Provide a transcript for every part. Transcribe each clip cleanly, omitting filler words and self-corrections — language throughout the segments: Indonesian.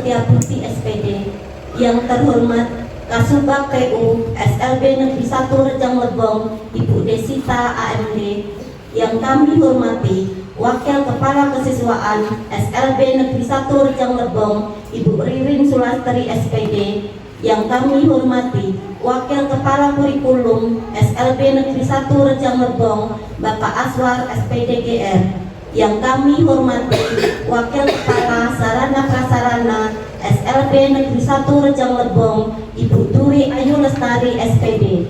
Setiabudi SPD, yang terhormat Kasubag PU SLB Negeri 1 Rejang Lebong Ibu Desita AMD, yang kami hormati Wakil Kepala Kesiswaan SLB Negeri 1 Rejang Lebong Ibu Ririn Sulastri SPD, yang kami hormati Wakil Kepala Kurikulum SLB Negeri 1 Rejang Lebong Bapak Aswar SPD GR, yang kami hormati Wakil Kepala Sarana Prasarana SLB Negeri 1 Rejang Lebong Ibu Duri Ayu Lestari SPD,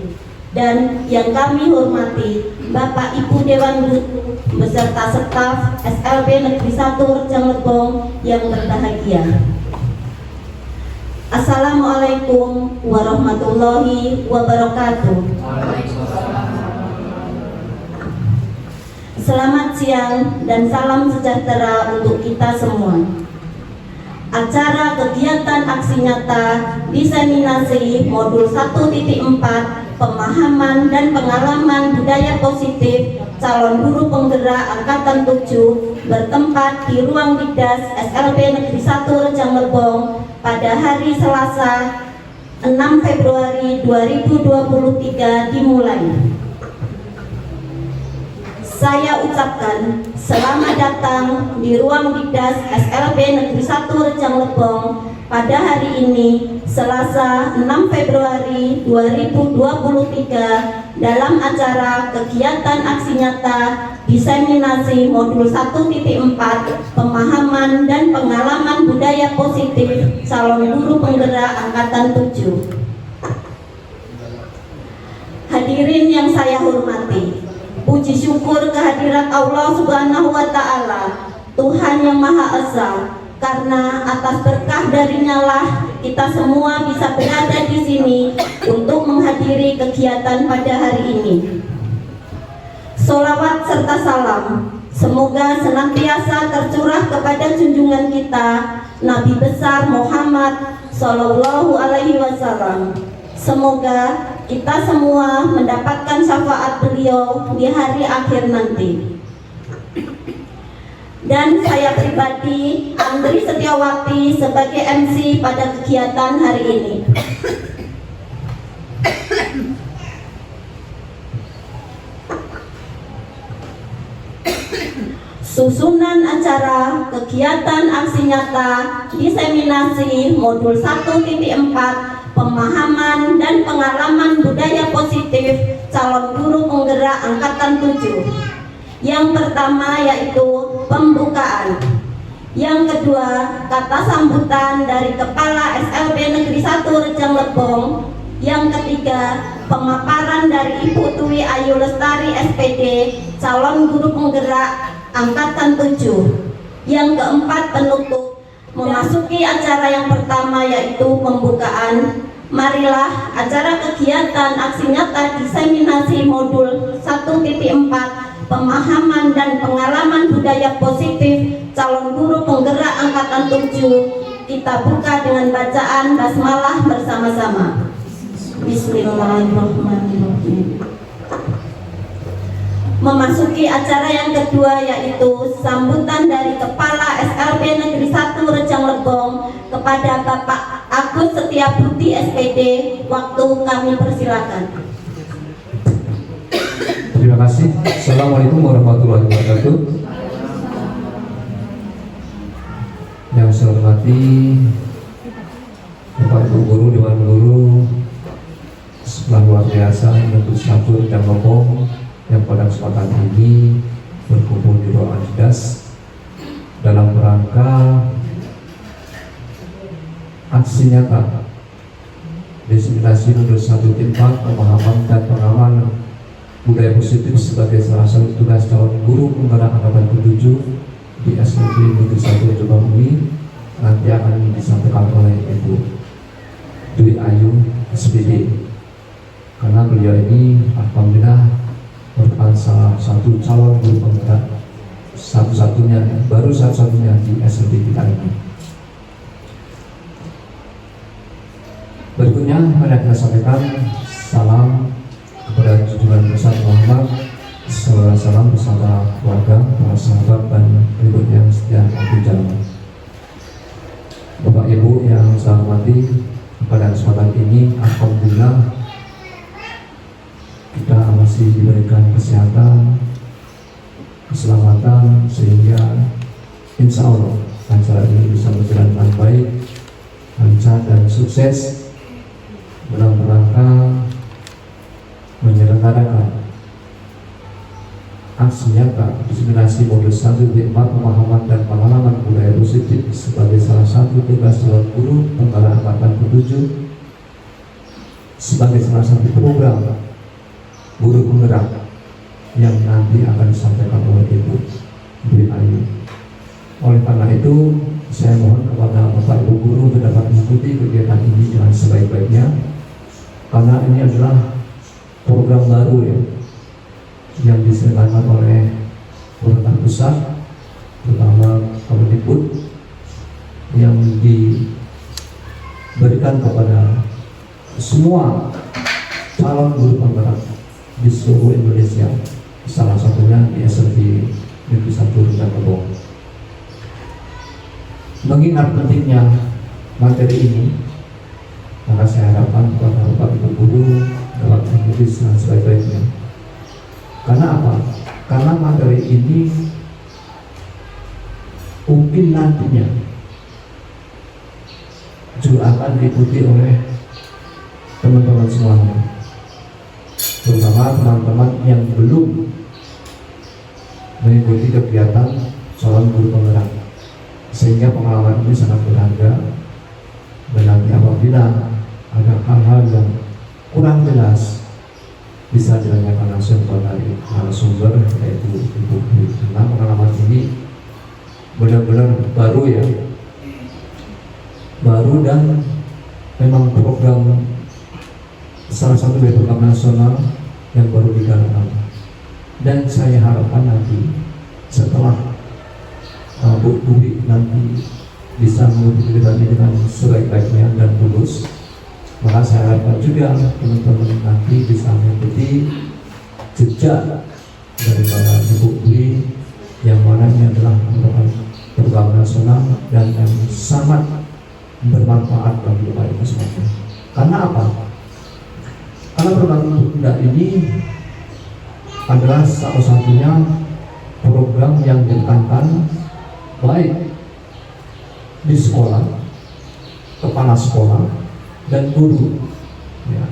dan yang kami hormati Bapak Ibu Dewan Guru beserta staf SLB Negeri 1 Rejang Lebong yang berbahagia. Assalamualaikum warahmatullahi wabarakatuh. Selamat siang dan salam sejahtera untuk kita semua. Acara kegiatan aksi nyata diseminasi modul 1.4 pemahaman dan pengalaman budaya positif calon guru penggerak angkatan 7 bertempat di ruang Dikdas SLB Negeri 1 Rejang Lebong pada hari Selasa 6 Februari 2023 dimulai. Saya ucapkan selamat datang di ruang Dikdas SLB Negeri 1 Rejang Lebong pada hari ini Selasa 6 Februari 2023 dalam acara kegiatan aksi nyata diseminasi modul 1.4 pemahaman dan pengalaman budaya positif calon guru penggerak angkatan 7. Hadirin yang saya hormati, puji syukur kehadirat Allah Subhanahu wa Ta'ala, Tuhan yang Maha Esa, karena atas berkah darinya lah kita semua bisa berada di sini untuk menghadiri kegiatan pada hari ini. Sholawat serta salam semoga senantiasa tercurah kepada junjungan kita Nabi besar Muhammad Sallallahu Alaihi Wasallam. Semoga kita semua mendapatkan syafaat beliau di hari akhir nanti. Dan saya pribadi, Andri Setiawati, sebagai MC pada kegiatan hari ini. Susunan acara kegiatan aksi nyata diseminasi modul 1.4 pemahaman dan pengalaman budaya positif calon guru penggerak angkatan 7. Yang pertama yaitu pembukaan. Yang kedua, kata sambutan dari Kepala SLB Negeri 1 Rejang Lebong. Yang ketiga, pemaparan dari Ibu Dwi Ayu Lestari SPD, calon guru penggerak angkatan 7. Yang keempat, penutup. Memasuki acara yang pertama yaitu pembukaan. Marilah acara kegiatan aksi nyata diseminasi modul 1.4 pemahaman dan pengalaman budaya positif calon guru penggerak angkatan 7 kita buka dengan bacaan basmalah bersama-sama. Bismillahirrahmanirrahim. Memasuki acara yang kedua yaitu sambutan dari Kepala SLB Negeri 1 Rejang Lebong kepada Bapak Agus Setiabudi SPD. Waktu kami persilakan. Terima kasih. Assalamualaikum warahmatullahi wabarakatuh. Yang saya hormati Bapak Ibu Guru, Dewan Guru, sekolah luar biasa Negeri 1 Rejang Lebong yang pada kesempatan ini berkumpul di ruang Dikdas dalam rangka aksi nyata diseminasi modul 1.4 pemahaman dan pengalaman budaya positif sebagai salah satu tugas calon guru penggerak angkatan 7 di SLB Negeri 1 Rejang Lebong ini nanti akan disampaikan oleh Ibu Dwi Ayu SPD, karena beliau ini alhamdulillah merupakan salah satu calon guru penggerak baru satu-satunya di SLB kita ini. Berikutnya mari kita sampaikan salam kepada junjungan besar Muhammad, salam bersama keluarga, para sahabat dan pengikut yang setia aku jalan. Bapak Ibu hormati, pada kesempatan ini alhamdulillah kita masih diberikan kesehatan, keselamatan, sehingga insya Allah acara ini bisa berjalan dengan baik, lancar dan sukses dalam rangka menyelenggarakan aksi nyata diseminasi modul 1-4 pemahaman dan pengalaman budaya positif sebagai salah satu tugas calon guru penggerak angkatan ke-7 sebagai salah satu program guru penggerak yang nanti akan disampaikan oleh Ibu Dwi Ayu. Oleh karena itu, saya mohon kepada Bapak Ibu guru dapat mengikuti kegiatan ini dengan sebaik-baiknya, karena ini adalah program baru ya, yang diselenggarakan oleh pemerintah pusat, terutama Kemendikbud, yang diberikan kepada semua calon guru penggerak di seluruh Indonesia, salah satunya di SLB Negeri 1 Rendang Kebon. Mengingat pentingnya materi ini, maka saya harapkan kepada Bapak Ibu guru dapat mengikuti dengan sebaik-baiknya. Karena apa? Karena materi ini mungkin nantinya juga akan diikuti oleh teman-teman semuanya, terutama teman-teman yang belum mengikuti kegiatan calon guru penggerak, sehingga pengalaman ini sangat berharga. Dan nanti apabila ada hal-hal yang kurang jelas, bisa ditanyakan langsung kepada narasumber, yaitu Ibu Dwi. Karena pengalaman ini benar-benar baru ya, baru dan memang program salah satu dari program nasional yang baru digalakkan. Dan saya harapkan nanti setelah Bu Dwi nanti bisa mengikuti kegiatan ini dengan sebaik-baiknya dan tulus, maka saya harapkan juga teman-teman nanti bisa mengikuti jejak daripada Ibu Dwi, yang mana ini adalah merupakan program nasional dan yang sangat bermanfaat bagi Bapak Ibu semuanya. Karena apa? Karena program Bunda ini adalah salah satunya program yang ditekankan baik di sekolah, kepala sekolah, dan guru ya.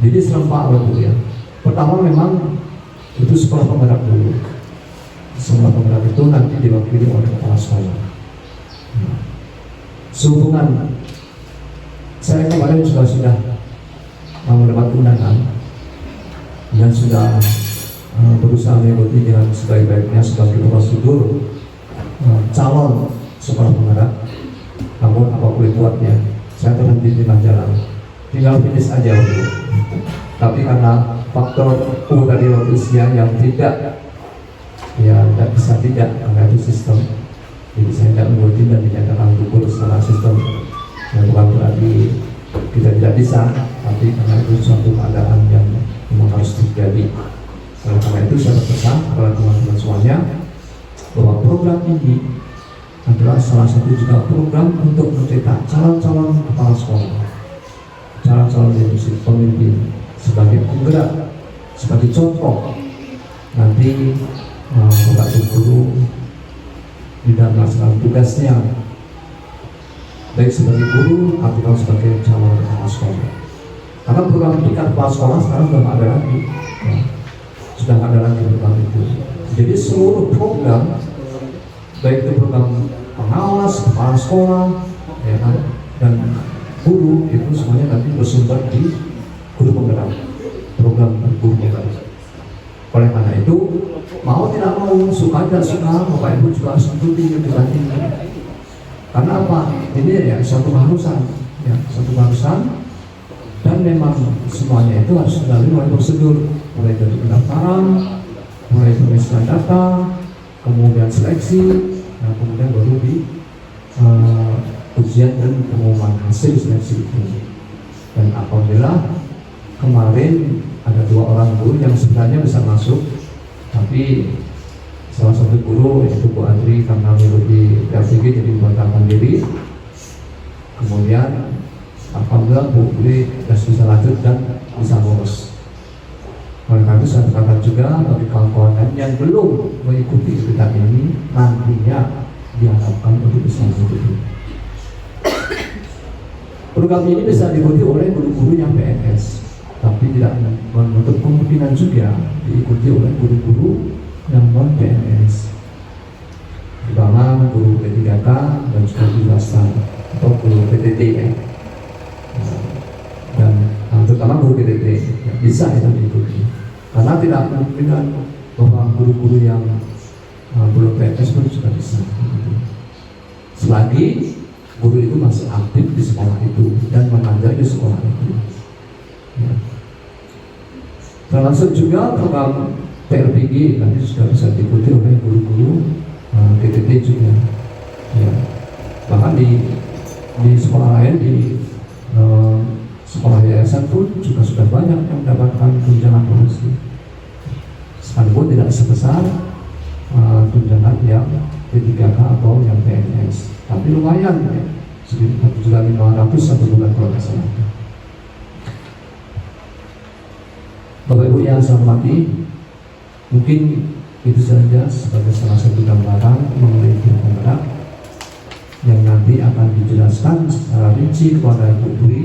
Jadi serempak Bu ya. Pertama memang itu sekolah penggerak dulu. Sekolah penggerak itu nanti diwakili oleh kepala sekolah. Sehubungan saya kemarin sudah mendapat undangan dan sudah berusaha mengikuti dengan sebaik-baiknya sebagai prosedur calon sekolah penggerak. Namun apapun itu artinya, saya terhenti di tengah jalan, tinggal finish aja dulu. Tapi karena faktor tadi usia yang tidak bisa karena itu sistem, jadi saya tidak mengikuti dan dinyatakan gugur secara sistem. Yang bukan berarti kita tidak bisa, tapi karena itu suatu keadaan yang memang harus terjadi. Oleh karena itu saya berpesan kepada teman-teman semuanya bahwa program ini adalah salah satu juga program untuk mencetak calon-calon kepala sekolah, calon-calon leadership pemimpin sebagai penggerak, sebagai contoh nanti Bapak Ibu guru di dalam melaksanakan tugasnya, baik sebagai guru atau sebagai calon kepala sekolah. Karena program tingkat kepala sekolah sekarang sudah tidak ada lagi, ya. Sudah tidak ada lagi program itu. Jadi seluruh program, baik itu program pengawas, kepala sekolah, ya kan, dan guru, itu semuanya nanti bersumber di guru penggerak, program guru penggerak. Oleh karena itu, mau tidak mau, suka tidak suka, Bapak Ibu juga harus mengikuti kegiatan ini. Karena apa? Ini ya suatu keharusan, ya suatu keharusan, dan memang semuanya itu harus dilalui oleh prosedur, mulai dari pendaftaran, mulai pengisian data, kemudian seleksi, nah kemudian baru di ujian dan pengumuman hasil seleksi itu. Dan alhamdulillah kemarin ada 2 orang guru yang sebenarnya bisa masuk, tapi salah satu guru yaitu Bu Andri karena mengikuti PRCG jadi membatalkan diri. Kemudian apabila Bu Dwi bisa lanjut dan bisa lulus. Oleh karena itu saya katakan juga bagi kawan-kawan lain yang belum mengikuti kegiatan ini, nantinya diharapkan untuk bisa mengikuti. Program ini bisa diikuti oleh guru-guru yang PNS, tapi tidak menutup kemungkinan juga diikuti oleh guru-guru yang non PNS, terutama guru P3K dan juga guru dasar atau guru PTT ya. Dan terutama guru PTT ya, bisa itu diikuti, karena tidak kemungkinan bahwa guru-guru yang belum PNS pun juga bisa. Selagi guru itu masih aktif di sekolah itu dan mengajar di sekolah itu. Ya. Termasuk juga program TLPG nanti sudah bisa diikuti oleh guru-guru PTT juga. Ya. Bahkan di sekolah lain, di sekolah yayasan pun juga sudah banyak yang mendapatkan tunjangan promosi, sekalipun tidak sebesar tunjangan yang P3K atau yang PNS, tapi lumayan ya, sekitar 1.500 satu bulan kalau nggak salah. Bapak Ibu yang saya hormati, mungkin itu saja sebagai salah satu gambaran mengenai guru penggerak yang nanti akan dijelaskan secara rinci kepada Ibu Dwi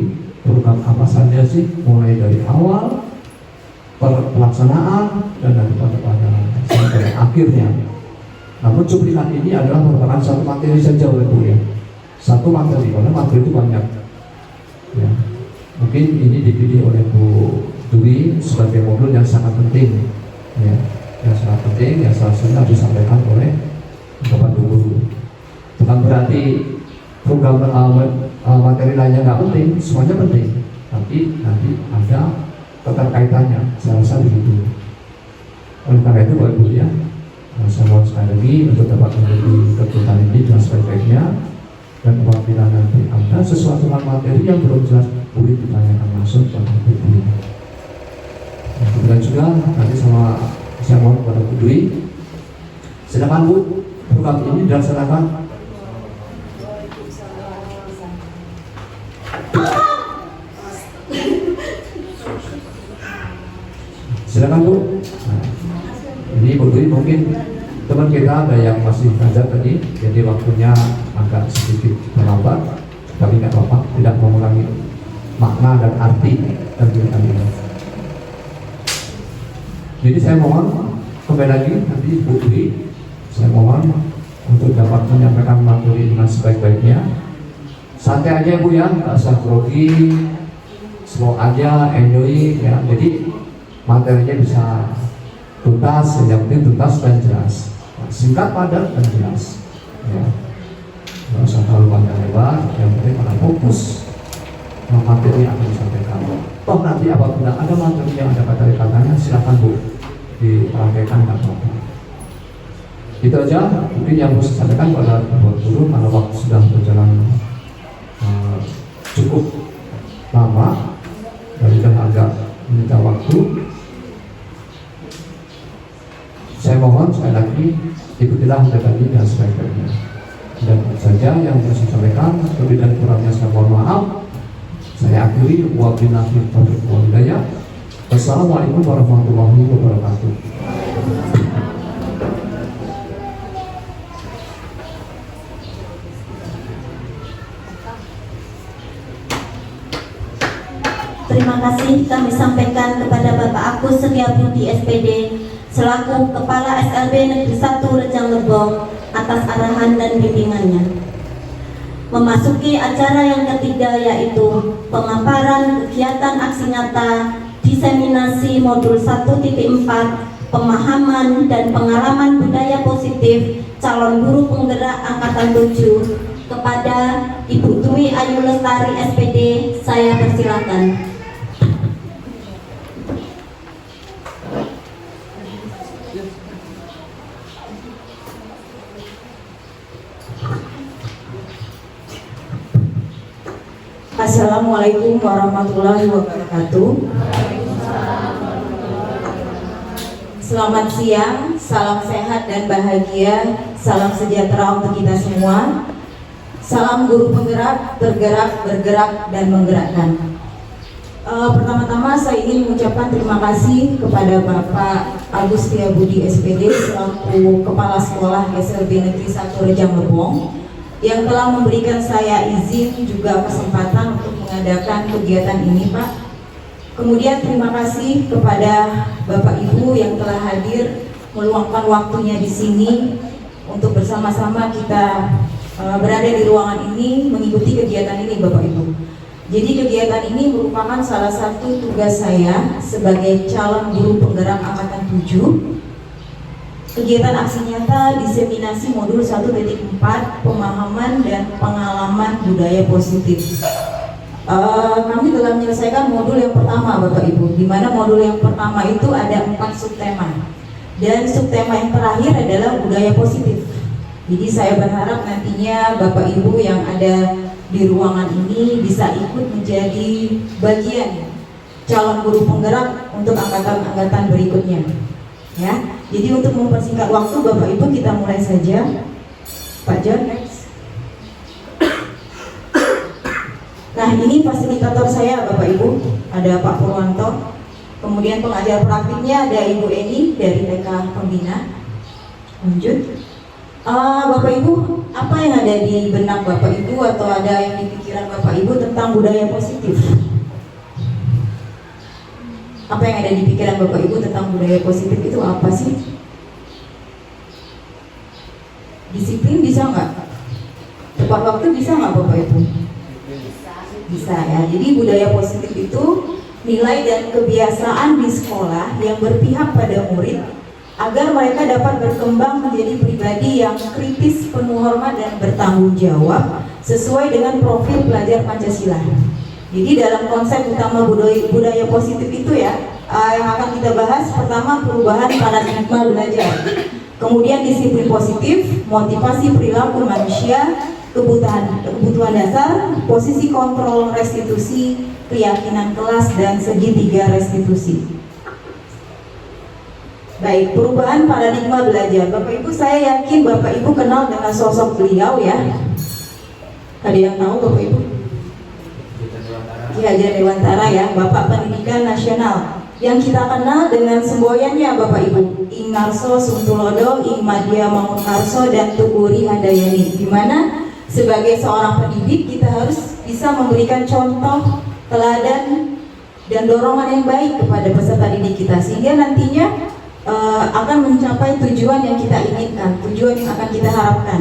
program apa saja sih, mulai dari awal pelaksanaan dan nanti pada sampai akhirnya. Namun cuplikan ini adalah merupakan satu materi saja oleh Bu ya, satu materi, karena materi itu banyak ya. Mungkin ini dipilih oleh Bu Dwi sebagai modul yang sangat penting ya, yang sangat penting, yang seharusnya disampaikan oleh Bapak Guru. Bukan berarti program materi lainnya nggak penting, semuanya penting, tapi nanti ada keterkaitannya, saya rasa begitu. Oleh karena itu Bapak Ibu ya, saya mohon sekali lagi untuk dapat menjadi kegiatan ini dengan sebaik-baiknya, dan apabila nanti ada sesuatu materi yang belum jelas, boleh ditanyakan langsung kepada Bu Dwi. Kemudian juga nanti saya mohon kepada Bu Dwi, silakan Bu, program ini dilaksanakan. Silakan Bu. Nah, ini Bu Dwi, mungkin teman kita ada yang masih ngajar tadi, jadi waktunya agak sedikit terlambat, tapi nggak apa-apa, tidak mengurangi makna dan arti kegiatan ini. Jadi saya mohon kembali lagi nanti Bu Dwi, saya mohon untuk dapat menyampaikan materi dengan sebaik-baiknya. Santai aja Bu ya, nggak usah grogi, slow aja, enjoy ya. Jadi materinya bisa tuntas, yang penting tuntas dan jelas, singkat, padat dan jelas ya. Nggak usah terlalu panjang lebar, yang penting pada fokus materi yang akan disampaikan. Toh nanti apabila ada materi yang ada kata-katanya, silakan Bu dipraktekkan, nggak apa-apa. Itu aja mungkin yang harus saya sampaikan pada Bapak Guru, karena waktu sudah berjalan cukup lama dan sudah agak meminta waktu. Saya mohon sekali lagi ikutilah tadi dengan sebaik-baiknya. Dan saja yang saya sampaikan, lebih dan kurangnya saya mohon maaf. Saya akhiri, wabillahi taufiq wal hidayah. Wassalamualaikum warahmatullahi wabarakatuh. Terima kasih kami sampaikan kepada Bapak Agus Setiabudi SPD selaku Kepala SLB Negeri 1 Rejang Lebong atas arahan dan bimbingannya. Memasuki acara yang ketiga, yaitu pemaparan kegiatan aksi nyata diseminasi modul 1.4 pemahaman dan pengalaman budaya positif calon guru penggerak angkatan 7 kepada Ibu Dwi Ayu Lestari SPD. Saya persilakan. Assalamualaikum warahmatullahi wabarakatuh. Selamat siang, salam sehat dan bahagia, salam sejahtera untuk kita semua. Salam guru penggerak, bergerak, bergerak, dan menggerakkan. Pertama-tama saya ingin mengucapkan terima kasih kepada Bapak Agus Setiabudi SPD selaku Kepala Sekolah SLB Negeri 1 Rejang Lebong yang telah memberikan saya izin juga kesempatan untuk mengadakan kegiatan ini, Pak. Kemudian terima kasih kepada Bapak Ibu yang telah hadir meluangkan waktunya di sini untuk bersama-sama kita berada di ruangan ini mengikuti kegiatan ini, Bapak Ibu. Jadi kegiatan ini merupakan salah satu tugas saya sebagai calon guru penggerak angkatan 7. Kegiatan aksi nyata diseminasi modul 1.4 pemahaman dan pengalaman budaya positif. Kami telah menyelesaikan modul yang pertama, Bapak Ibu, di mana modul yang pertama itu ada 4 subtema dan subtema yang terakhir adalah budaya positif. Jadi saya berharap nantinya Bapak Ibu yang ada di ruangan ini bisa ikut menjadi bagian calon guru penggerak untuk angkatan-angkatan berikutnya. Ya, jadi untuk mempersingkat waktu Bapak Ibu kita mulai saja. Pak John, next. Nah, ini fasilitator saya Bapak Ibu, ada Pak Purwanto. Kemudian pengajar praktiknya ada Ibu Eni dari TK Pembina. Lanjut. Bapak Ibu, apa yang ada di benak Bapak Ibu atau ada yang di pikiran Bapak Ibu tentang budaya positif? Apa yang ada di pikiran Bapak Ibu tentang budaya positif itu apa sih? Disiplin bisa nggak? Tepat waktu bisa nggak Bapak Ibu? Bisa ya. Jadi budaya positif itu nilai dan kebiasaan di sekolah yang berpihak pada murid agar mereka dapat berkembang menjadi pribadi yang kritis, penuh hormat dan bertanggung jawab sesuai dengan profil pelajar Pancasila. Jadi dalam konsep utama budaya positif itu ya, yang akan kita bahas pertama perubahan paradigma belajar, kemudian disiplin positif, motivasi perilaku manusia, kebutuhan dasar, posisi kontrol restitusi, keyakinan kelas dan segitiga restitusi. Baik, perubahan paradigma belajar. Bapak Ibu, saya yakin Bapak Ibu kenal dengan sosok beliau ya. Ada yang tahu Bapak Ibu? Ki Hajar Dewantara ya, Bapak Pendidikan Nasional. Yang kita kenal dengan semboyannya Bapak Ibu, Ing Narso Suntulodo, Ing Madya Mangunkarso dan Tuguri Handayani. Di mana sebagai seorang pendidik kita harus bisa memberikan contoh, teladan dan dorongan yang baik kepada peserta didik kita sehingga nantinya akan mencapai tujuan yang kita inginkan, tujuan yang akan kita harapkan.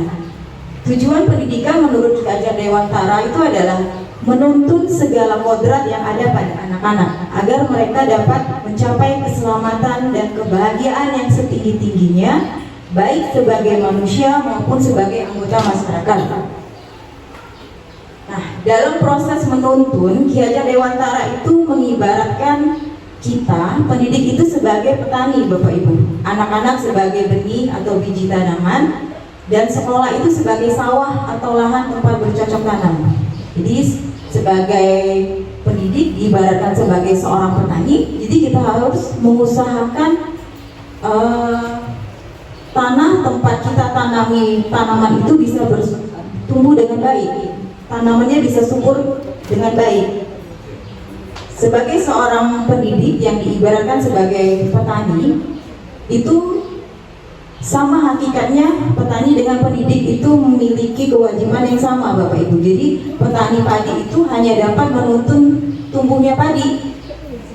Tujuan pendidikan menurut Ki Hajar Dewantara itu adalah menuntun segala kodrat yang ada pada anak-anak agar mereka dapat mencapai keselamatan dan kebahagiaan yang setinggi-tingginya, baik sebagai manusia maupun sebagai anggota masyarakat. Nah, dalam proses menuntun, Ki Hajar Dewantara itu mengibaratkan kita, pendidik itu sebagai petani Bapak Ibu, anak-anak sebagai benih atau biji tanaman, dan sekolah itu sebagai sawah atau lahan tempat bercocok tanam. Jadi sebagai pendidik diibaratkan sebagai seorang petani, jadi kita harus mengusahakan tanah tempat kita tanami tanaman itu bisa bertumbuh dengan baik, tanamannya bisa subur dengan baik. Sebagai seorang pendidik yang diibaratkan sebagai petani, itu sama hakikatnya petani dengan pendidik itu memiliki kewajiban yang sama Bapak Ibu. Jadi petani padi itu hanya dapat menuntun tumbuhnya padi,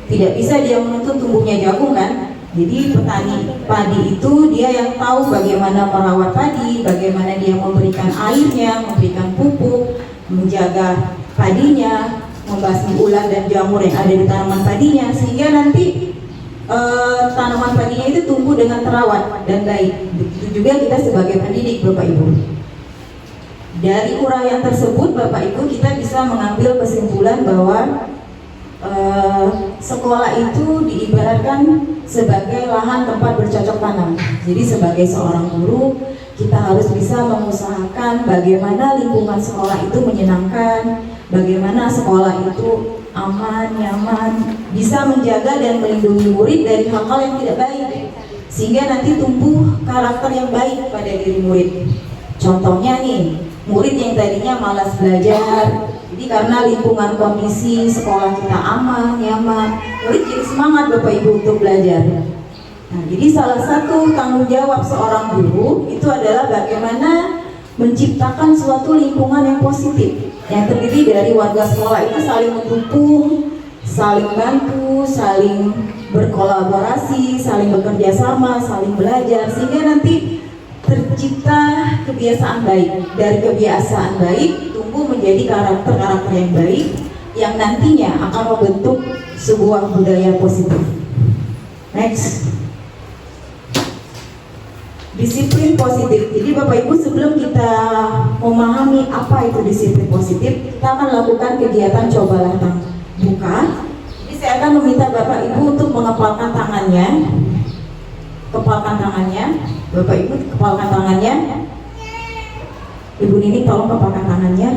tidak bisa dia menuntun tumbuhnya jagung kan. Jadi petani padi itu dia yang tahu bagaimana merawat padi, bagaimana dia memberikan airnya, memberikan pupuk, menjaga padinya, membasmi ulat dan jamur yang ada di tanaman padinya sehingga nanti tanaman padinya itu tumbuh dengan terawat dan baik. Begitu juga kita sebagai pendidik Bapak Ibu. Dari uraian tersebut Bapak Ibu kita bisa mengambil kesimpulan bahwa sekolah itu diibaratkan sebagai lahan tempat bercocok tanam. Jadi sebagai seorang guru kita harus bisa mengusahakan bagaimana lingkungan sekolah itu menyenangkan, bagaimana sekolah itu aman, nyaman, bisa menjaga dan melindungi murid dari hal-hal yang tidak baik, sehingga nanti tumbuh karakter yang baik pada diri murid. Contohnya nih, murid yang tadinya malas belajar. Jadi karena lingkungan kondisi sekolah kita aman, nyaman, murid jadi semangat Bapak Ibu untuk belajar. Nah, jadi salah satu tanggung jawab seorang guru itu adalah bagaimana menciptakan suatu lingkungan yang positif, yang terdiri dari warga sekolah itu saling mendukung, saling bantu, saling berkolaborasi, saling bekerja sama, saling belajar, sehingga nanti tercipta kebiasaan baik. Dari kebiasaan baik tumbuh menjadi karakter-karakter yang baik yang nantinya akan membentuk sebuah budaya positif. Next. Disiplin positif. Jadi Bapak Ibu, sebelum kita memahami apa itu disiplin positif, kita akan lakukan kegiatan cobalah buka. Jadi saya akan meminta Bapak Ibu untuk mengepalkan tangannya. Kepalkan tangannya. Bapak Ibu kepalkan tangannya. Ibu Nini tolong kepalkan tangannya.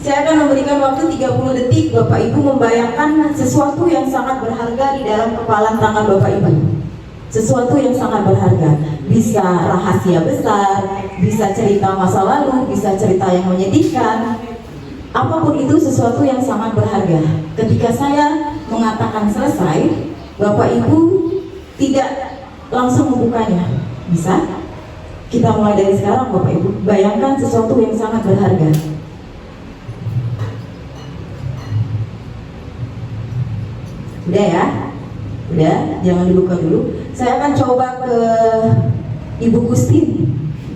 Saya akan memberikan waktu 30 detik Bapak Ibu membayangkan sesuatu yang sangat berharga di dalam kepalan tangan Bapak Ibu. Sesuatu yang sangat berharga, bisa rahasia besar, bisa cerita masa lalu, bisa cerita yang menyedihkan, apapun itu sesuatu yang sangat berharga. Ketika saya mengatakan selesai, Bapak Ibu tidak langsung membukanya. Bisa? Kita mulai dari sekarang Bapak Ibu, bayangkan sesuatu yang sangat berharga. Udah ya? Udah, jangan dibuka dulu. Saya akan coba ke Ibu Gustin.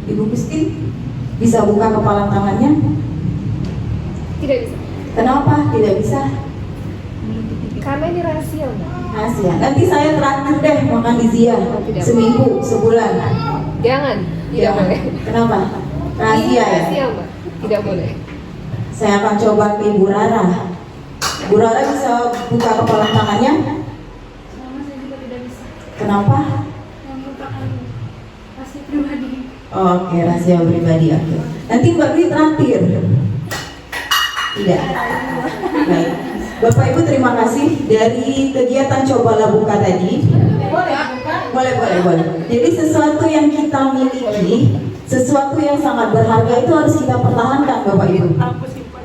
Ibu Gustin, bisa buka kepala tangannya? Tidak bisa. Kenapa tidak bisa? Karena ini rahasia, Mbak. Rahasia. Nanti saya terakhir deh makan di Zia. Tidak. Seminggu, sebulan. Jangan, tidak Jangan. boleh. Kenapa? Rahasia Ini ya? rahasia, Mbak. Tidak boleh. Saya akan coba ke Ibu Rara. Bu Rara bisa buka kepala tangannya? Kenapa? Rahasia pribadi. Oke, rahasia pribadi. Oke. Nanti Mbak Dwi terakhir. Tidak. Baik. Bapak Ibu terima kasih dari kegiatan cobalah buka tadi. Boleh. Jadi sesuatu yang kita miliki, sesuatu yang sangat berharga itu harus kita pertahankan Bapak Ibu.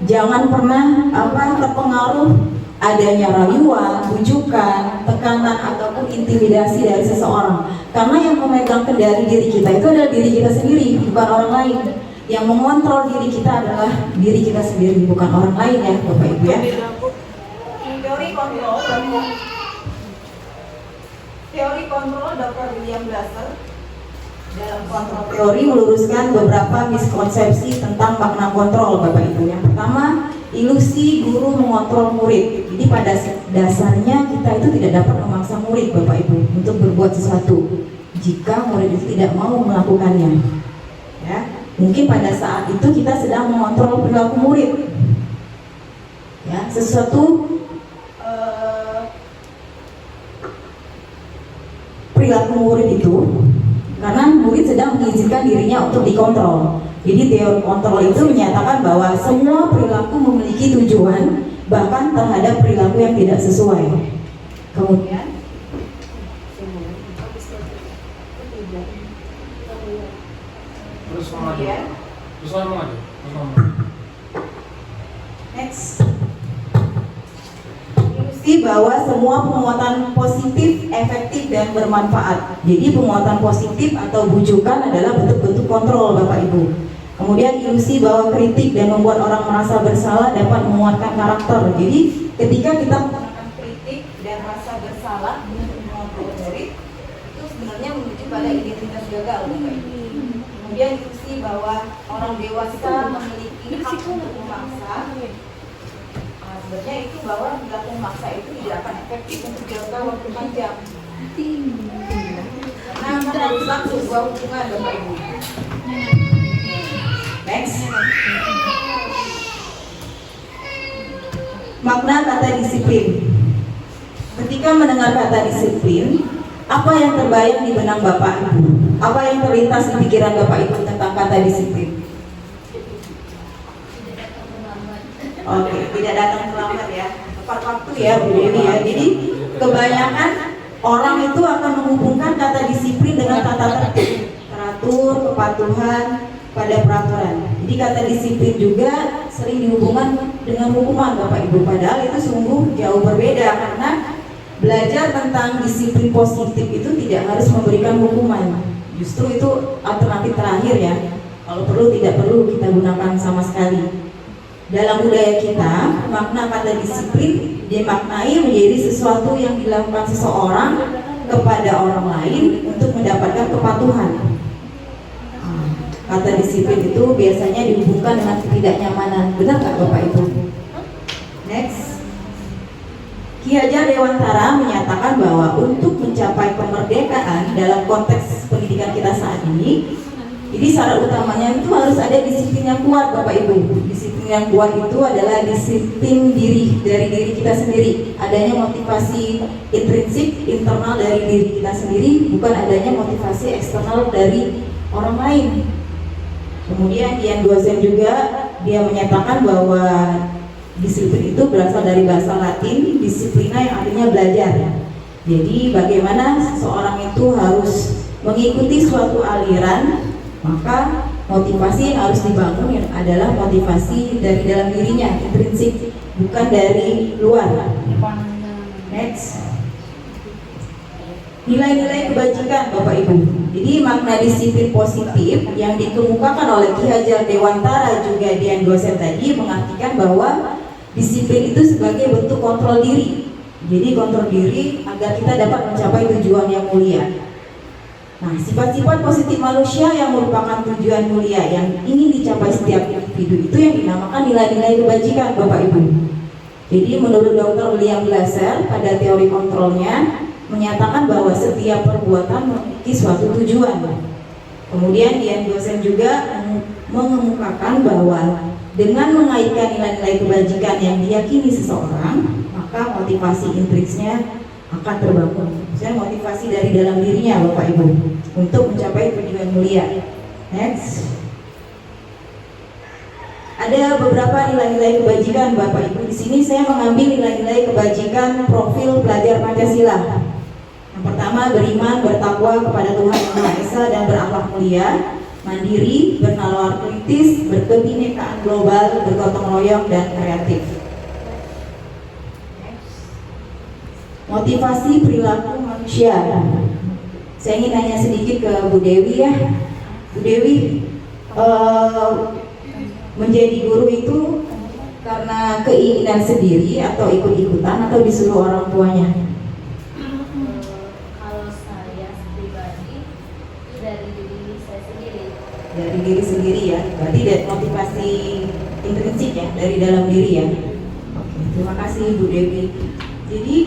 Jangan pernah terpengaruh adanya rayuan, bujukan, tekanan ataupun intimidasi dari seseorang. Karena yang memegang kendali diri kita itu adalah diri kita sendiri, bukan orang lain. Yang mengontrol diri kita adalah diri kita sendiri, bukan orang lain ya Bapak Ibu ya. Teori kontrol Dr. William Glasser dalam kontrol teori meluruskan beberapa miskonsepsi tentang makna kontrol Bapak Ibu. Yang pertama, ilusi guru mengontrol murid. Jadi pada dasarnya kita itu tidak dapat memaksa murid Bapak Ibu untuk berbuat sesuatu jika murid itu tidak mau melakukannya. Ya, mungkin pada saat itu kita sedang mengontrol perilaku murid. Ya, sesuatu perilaku murid itu karena murid sedang mengizinkan dirinya untuk dikontrol. Jadi teori kontrol itu menyatakan bahwa semua perilaku memiliki tujuan, bahkan terhadap perilaku yang tidak sesuai. Kemudian next, ilusi bahwa semua penguatan positif, efektif dan bermanfaat. Jadi penguatan positif atau bujukan adalah bentuk-bentuk kontrol Bapak Ibu. Kemudian ilusi bahwa kritik dan membuat orang merasa bersalah dapat menguatkan karakter. Jadi ketika kita menggunakan kritik dan rasa bersalah untuk mengontrol murid, itu sebenarnya menuju pada identitas gagal Bapak Ibu. Kemudian ilusi bahwa orang dewasa memiliki hak untuk memaksa. Sebenarnya itu bahwa perilaku memaksa itu tidak akan efektif untuk jangka waktu panjang. Karena akan merusak sebuah hubungan Bapak Ibu. Next. Makna kata disiplin. Ketika mendengar kata disiplin, apa yang terbayang di benak Bapak Ibu? Apa yang terlintas di pikiran Bapak Ibu tentang kata disiplin? Oke, tidak datang terlambat ya. Tepat waktu ya Bu Dewi ya. Jadi kebanyakan orang itu akan menghubungkan kata disiplin dengan tata tertib, teratur, kepatuhan. pada peraturan. Jadi kata disiplin juga sering dihubungkan dengan hukuman Bapak Ibu, padahal itu sungguh jauh berbeda, karena belajar tentang disiplin positif itu tidak harus memberikan hukuman. Justru itu alternatif terakhir ya. Kalau perlu tidak perlu kita gunakan sama sekali. Dalam budaya kita, makna kata disiplin dimaknai menjadi sesuatu yang dilakukan seseorang kepada orang lain untuk mendapatkan kepatuhan. Kata disiplin itu biasanya dihubungkan dengan ketidaknyamanan. Benar nggak Bapak Ibu? Next. Ki Hajar Dewantara menyatakan bahwa untuk mencapai kemerdekaan dalam konteks pendidikan kita saat ini, jadi syarat utamanya itu harus ada disiplin yang kuat Bapak Ibu. Disiplin yang kuat itu adalah disiplin diri, dari diri kita sendiri. Adanya motivasi intrinsik, internal dari diri kita sendiri, bukan adanya motivasi eksternal dari orang lain. Kemudian Dian Gozen juga dia menyatakan bahwa disiplin itu berasal dari bahasa Latin disiplina yang artinya belajar. Jadi bagaimana seseorang itu harus mengikuti suatu aliran, maka motivasi yang harus dibangun yang adalah motivasi dari dalam dirinya, intrinsik, bukan dari luar. Next. Nilai-nilai kebajikan Bapak Ibu. Jadi makna disiplin positif yang dikemukakan oleh Ki Hajar Dewantara juga Dian Gozen tadi mengartikan bahwa disiplin itu sebagai bentuk kontrol diri. Jadi kontrol diri agar kita dapat mencapai tujuan yang mulia. Nah, sifat-sifat positif manusia yang merupakan tujuan mulia yang ingin dicapai setiap individu itu yang dinamakan nilai-nilai kebajikan Bapak Ibu. Jadi menurut Dr. William Glasser pada teori kontrolnya menyatakan bahwa setiap perbuatan memiliki suatu tujuan. Kemudian Dian Gozen juga mengemukakan bahwa dengan mengaitkan nilai-nilai kebajikan yang diyakini seseorang, maka motivasi intrinsiknya akan terbangun. Misalnya motivasi dari dalam dirinya Bapak Ibu untuk mencapai tujuan mulia. Next. Ada beberapa nilai-nilai kebajikan Bapak Ibu. Di sini saya mengambil nilai-nilai kebajikan profil pelajar Pancasila. Yang pertama, beriman, bertakwa kepada Tuhan Yang Maha Esa dan berakhlak mulia, mandiri, bernalar kritis, berkebinekaan global, bergotong royong dan kreatif. Motivasi perilaku manusia. Saya ingin nanya sedikit ke Bu Dewi ya. Bu Dewi, menjadi guru itu karena keinginan sendiri atau ikut-ikutan atau disuruh orang tuanya? Kalau saya pribadi dari diri saya sendiri. Dari diri sendiri ya. Berarti dari motivasi intrinsik ya, dari dalam diri ya. Oke, terima kasih Bu Dewi. Jadi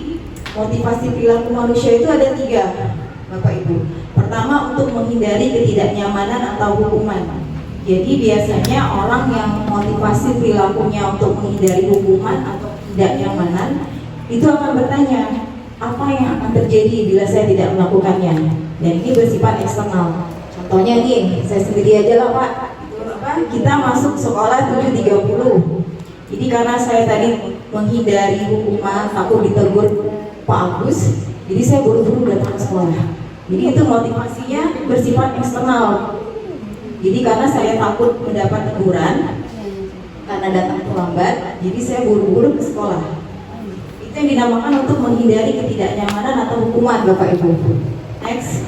motivasi perilaku manusia itu ada 3 Bapak Ibu. Pertama, untuk menghindari ketidaknyamanan atau hukuman. Jadi biasanya orang yang motivasi perilakunya untuk menghindari hukuman atau ketidaknyamanan itu akan bertanya, apa yang akan terjadi bila saya tidak melakukannya? Dan ini bersifat eksternal. Contohnya nih, saya sendiri aja lah Pak. Kita masuk sekolah 7.30. Jadi karena saya tadi menghindari hukuman, takut ditegur Pak Agus, jadi saya buru-buru datang ke sekolah. Jadi itu motivasinya bersifat eksternal. Jadi karena saya takut mendapat teguran karena datang terlambat, jadi saya buru-buru ke sekolah. Itu yang dinamakan untuk menghindari ketidaknyamanan atau hukuman Bapak Ibu. Next.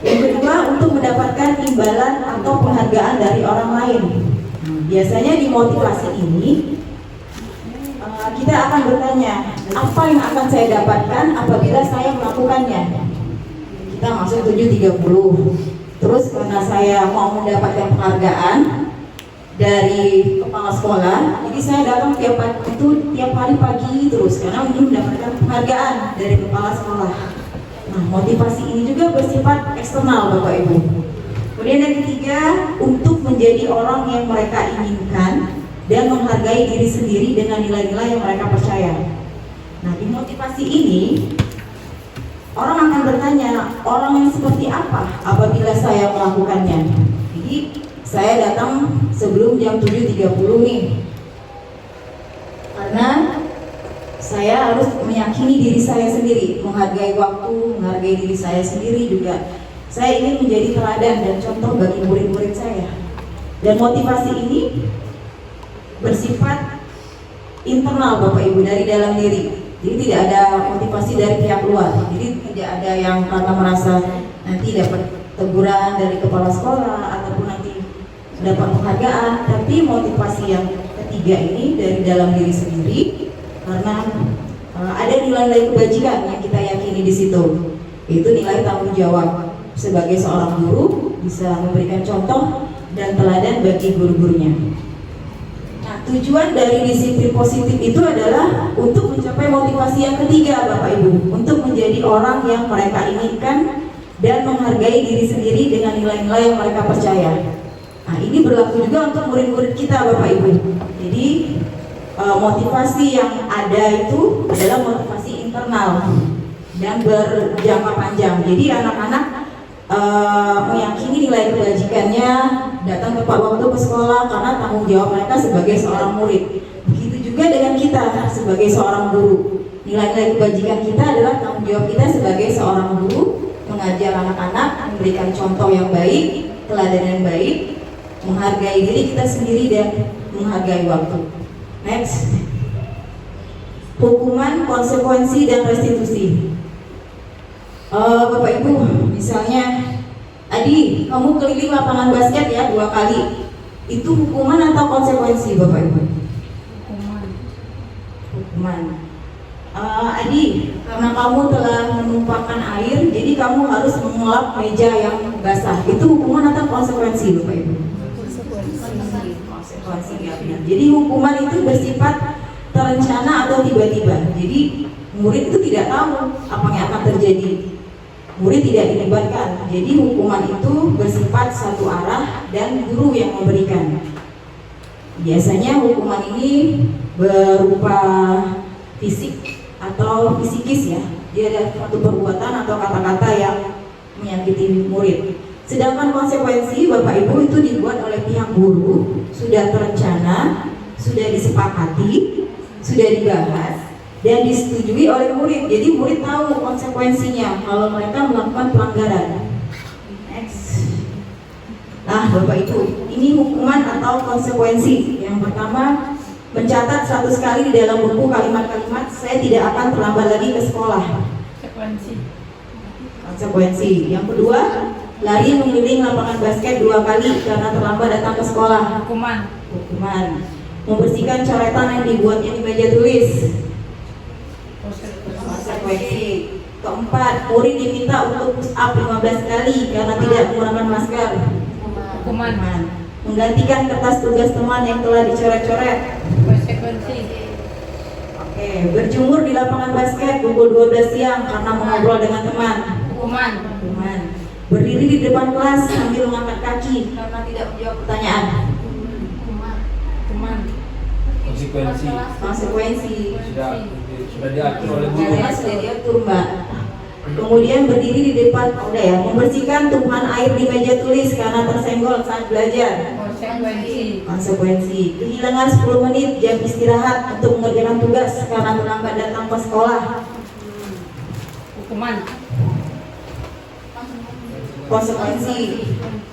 Yang kedua, untuk mendapatkan imbalan atau penghargaan dari orang lain. Biasanya di motivasi ini kita akan bertanya, apa yang akan saya dapatkan apabila saya melakukannya? Kita masuk 7.30. Terus karena saya mau mendapatkan penghargaan dari kepala sekolah, jadi saya datang tiap hari pagi terus karena ingin mendapatkan penghargaan dari kepala sekolah. Nah, motivasi ini juga bersifat eksternal Bapak Ibu. Kemudian yang ketiga, untuk menjadi orang yang mereka inginkan dan menghargai diri sendiri dengan nilai-nilai yang mereka percaya. Nah, di motivasi ini orang akan bertanya, orang yang seperti apa apabila saya melakukannya? Jadi saya datang sebelum jam 7.30 nih, karena saya harus meyakini diri saya sendiri, menghargai waktu, menghargai diri saya sendiri juga. Saya ingin menjadi teladan dan contoh bagi murid-murid saya. Dan motivasi ini bersifat internal Bapak Ibu, dari dalam diri. Jadi tidak ada motivasi dari pihak luar. Jadi tidak ada yang karena merasa nanti dapat teguran dari kepala sekolah ataupun nanti dapat penghargaan, tapi motivasi yang ketiga ini dari dalam diri sendiri karena ada nilai-nilai kebajikan yang kita yakini di situ. Itu nilai tanggung jawab sebagai seorang guru, bisa memberikan contoh dan teladan bagi guru-gurunya. Nah, tujuan dari disiplin positif itu adalah untuk mencapai motivasi yang ketiga Bapak Ibu, untuk menjadi orang yang mereka inginkan dan menghargai diri sendiri dengan nilai-nilai yang mereka percaya. Nah, ini berlaku juga untuk murid-murid kita Bapak Ibu. Jadi motivasi yang ada itu adalah motivasi internal dan berjangka panjang. Jadi anak-anak meyakini nilai kebajikannya, datang tepat waktu ke sekolah karena tanggung jawab mereka sebagai seorang murid. Begitu juga dengan kita sebagai seorang guru. Nilai-nilai kebajikan kita adalah tanggung jawab kita sebagai seorang guru, mengajar anak-anak, memberikan contoh yang baik, teladan yang baik, menghargai diri kita sendiri dan menghargai waktu. Next, hukuman, konsekuensi, dan restitusi. Bapak Ibu, misalnya, Adi, kamu keliling lapangan basket ya 2 kali. Itu hukuman atau konsekuensi Bapak Ibu? Hukuman. Adi, karena kamu telah menumpahkan air, jadi kamu harus mengelap meja yang basah. Itu hukuman atau konsekuensi Bapak Ibu? Konsekuensi ya benar. Jadi hukuman itu bersifat terencana atau tiba-tiba. Jadi murid itu tidak tahu apa yang akan terjadi. Murid tidak dilibatkan. Jadi hukuman itu bersifat satu arah dan guru yang memberikan. Biasanya hukuman ini berupa fisik atau fisikis ya. Dia ada suatu perbuatan atau kata-kata yang menyakiti murid. Sedangkan konsekuensi Bapak Ibu itu dibuat oleh pihak guru, sudah terencana, sudah disepakati, sudah dibahas dan disetujui oleh murid. Jadi murid tahu konsekuensinya kalau mereka melakukan pelanggaran. Next. Nah Bapak Ibu, ini hukuman atau konsekuensi. Yang pertama, mencatat 100 kali di dalam buku kalimat-kalimat saya tidak akan terlambat lagi ke sekolah. Konsekuensi. Yang kedua, lari mengeliling lapangan basket 2 kali karena terlambat datang ke sekolah. Hukuman. Membersihkan coretan yang dibuatnya di meja tulis. Konsekuensi. Keempat, murid diminta untuk push up 15 kali karena tidak menggunakan masker. Hukuman. Menggantikan kertas tugas teman yang telah dicoret-coret. Konsekuensi. Oke, berjemur di lapangan basket pukul 12 siang karena mengobrol dengan teman. Hukuman. Berdiri di depan kelas sambil mengangkat kaki karena tidak menjawab pertanyaan. Hukuman. Konsekuensi. Sudah diatur oleh guru. Sudah diatur Mbak. Kemudian berdiri di depan, udah ya, membersihkan tumpahan air di meja tulis karena tersenggol saat belajar. Konsekuensi. Kehilangan 10 menit jam istirahat untuk mengerjakan tugas karena terlambat datang ke sekolah. Hukuman. Konsekuensi.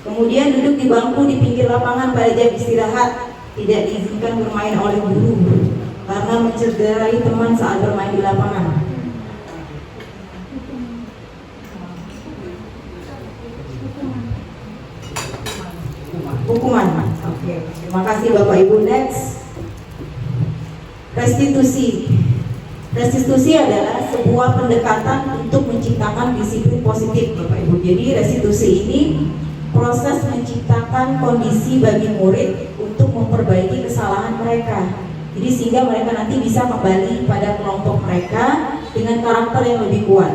Kemudian duduk di bangku di pinggir lapangan pada jam istirahat, tidak diizinkan bermain oleh guru karena mencederai teman saat bermain di lapangan. Hukuman. Oke, terima kasih Bapak Ibu. Next, restitusi. Restitusi adalah sebuah pendekatan untuk menciptakan disiplin positif Bapak Ibu. Jadi restitusi ini proses menciptakan kondisi bagi murid untuk memperbaiki kesalahan mereka. Jadi sehingga mereka nanti bisa kembali pada kelompok mereka dengan karakter yang lebih kuat.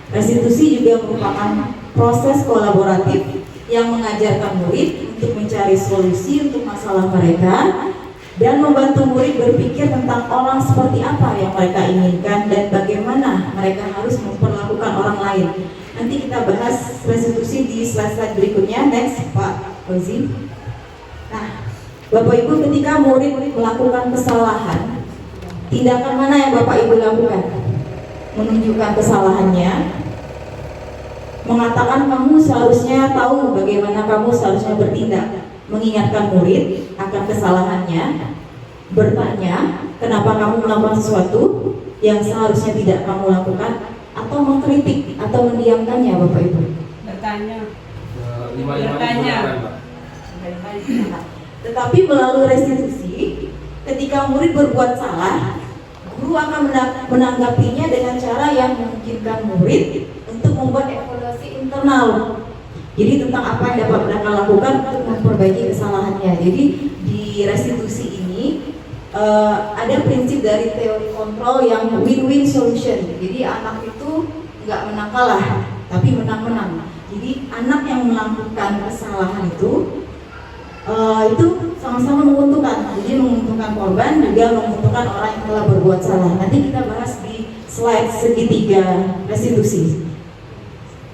Restitusi juga merupakan proses kolaboratif yang mengajarkan murid untuk mencari solusi untuk masalah mereka dan membantu murid berpikir tentang orang seperti apa yang mereka inginkan dan bagaimana mereka harus memperlakukan orang lain. Nanti kita bahas restitusi di slide-slide berikutnya. Next, Pak Ozi. Nah, Bapak Ibu, ketika murid melakukan kesalahan, tindakan mana yang Bapak Ibu lakukan? Menunjukkan kesalahannya, mengatakan kamu seharusnya tahu bagaimana kamu seharusnya bertindak. mengingatkan murid akan kesalahannya, bertanya kenapa kamu melakukan sesuatu yang seharusnya tidak kamu lakukan, atau mengkritik atau mendiamkannya, Bapak Ibu. Bertanya. Bertanya. Tetapi melalui restitusi, ketika murid berbuat salah, guru akan menanggapinya dengan cara yang memungkinkan murid untuk membuat evaluasi internal. Jadi tentang apa yang dapat mereka lakukan untuk memperbaiki kesalahannya. Jadi di restitusi ini ada prinsip dari teori kontrol yang win-win solution. Jadi anak itu nggak menang kalah, tapi menang-menang. Jadi anak yang melakukan kesalahan itu sama-sama menguntungkan. Jadi menguntungkan korban, juga menguntungkan orang yang telah berbuat salah. Nanti kita bahas di slide segitiga restitusi.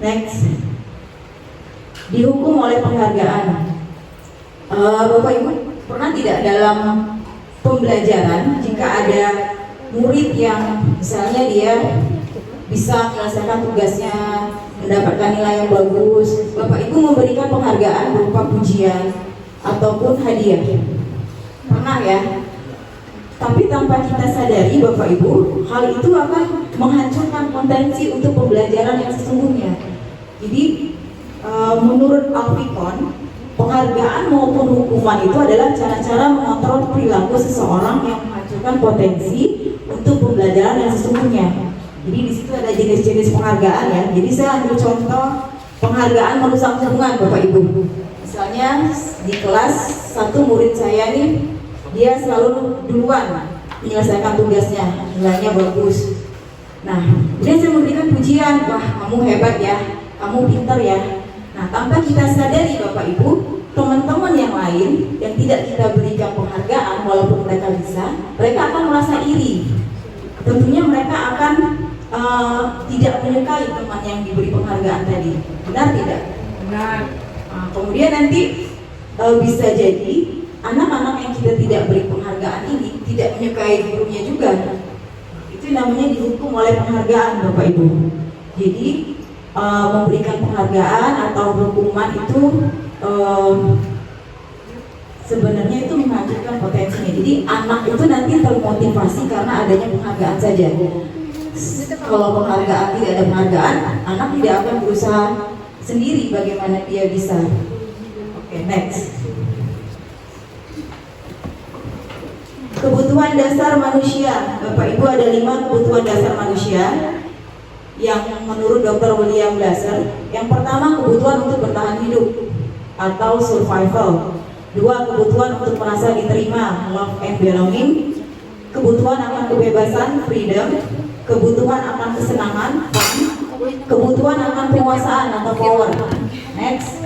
Next. Dihukum oleh penghargaan. Bapak Ibu pernah tidak dalam pembelajaran jika ada murid yang misalnya dia bisa menyelesaikan tugasnya, mendapatkan nilai yang bagus, Bapak Ibu memberikan penghargaan berupa pujian ataupun hadiah? Pernah ya? Tapi tanpa kita sadari, Bapak Ibu, hal itu akan menghancurkan potensi untuk pembelajaran yang sesungguhnya. Jadi menurut Alfikon, penghargaan maupun hukuman itu adalah cara-cara mengontrol perilaku seseorang yang menghancurkan potensi untuk pembelajaran yang sesungguhnya. Jadi di situ ada jenis-jenis penghargaan ya. Jadi saya ambil contoh penghargaan merusak hubungan, Bapak Ibu. Misalnya di kelas satu murid saya nih, dia selalu duluan menyelesaikan tugasnya, nilainya bagus. Nah, kemudian saya memberikan pujian, wah kamu hebat ya, kamu pintar ya. Nah, tanpa kita sadari Bapak Ibu, teman-teman yang lain yang tidak kita berikan penghargaan walaupun mereka bisa, mereka akan merasa iri. Tentunya mereka akan tidak menyukai teman yang diberi penghargaan tadi. Benar tidak? Benar. Kemudian nanti bisa jadi anak-anak yang kita tidak beri penghargaan ini tidak menyukai gurunya juga. Itu namanya dihukum oleh penghargaan, Bapak Ibu. Jadi memberikan penghargaan atau hukuman itu sebenarnya itu menghancurkan potensinya. Jadi anak itu nanti termotivasi karena adanya penghargaan saja. Kalau penghargaan tidak ada penghargaan, anak tidak akan berusaha sendiri bagaimana dia bisa. Oke, next. Kebutuhan dasar manusia, Bapak Ibu, ada 5 kebutuhan dasar manusia yang menurut Dr. William Glasser. Yang pertama, kebutuhan untuk bertahan hidup atau survival. 2, kebutuhan untuk merasa diterima, love and belonging. Kebutuhan akan kebebasan, freedom. Kebutuhan akan kesenangan, fun. Kebutuhan akan penguasaan atau power. Next.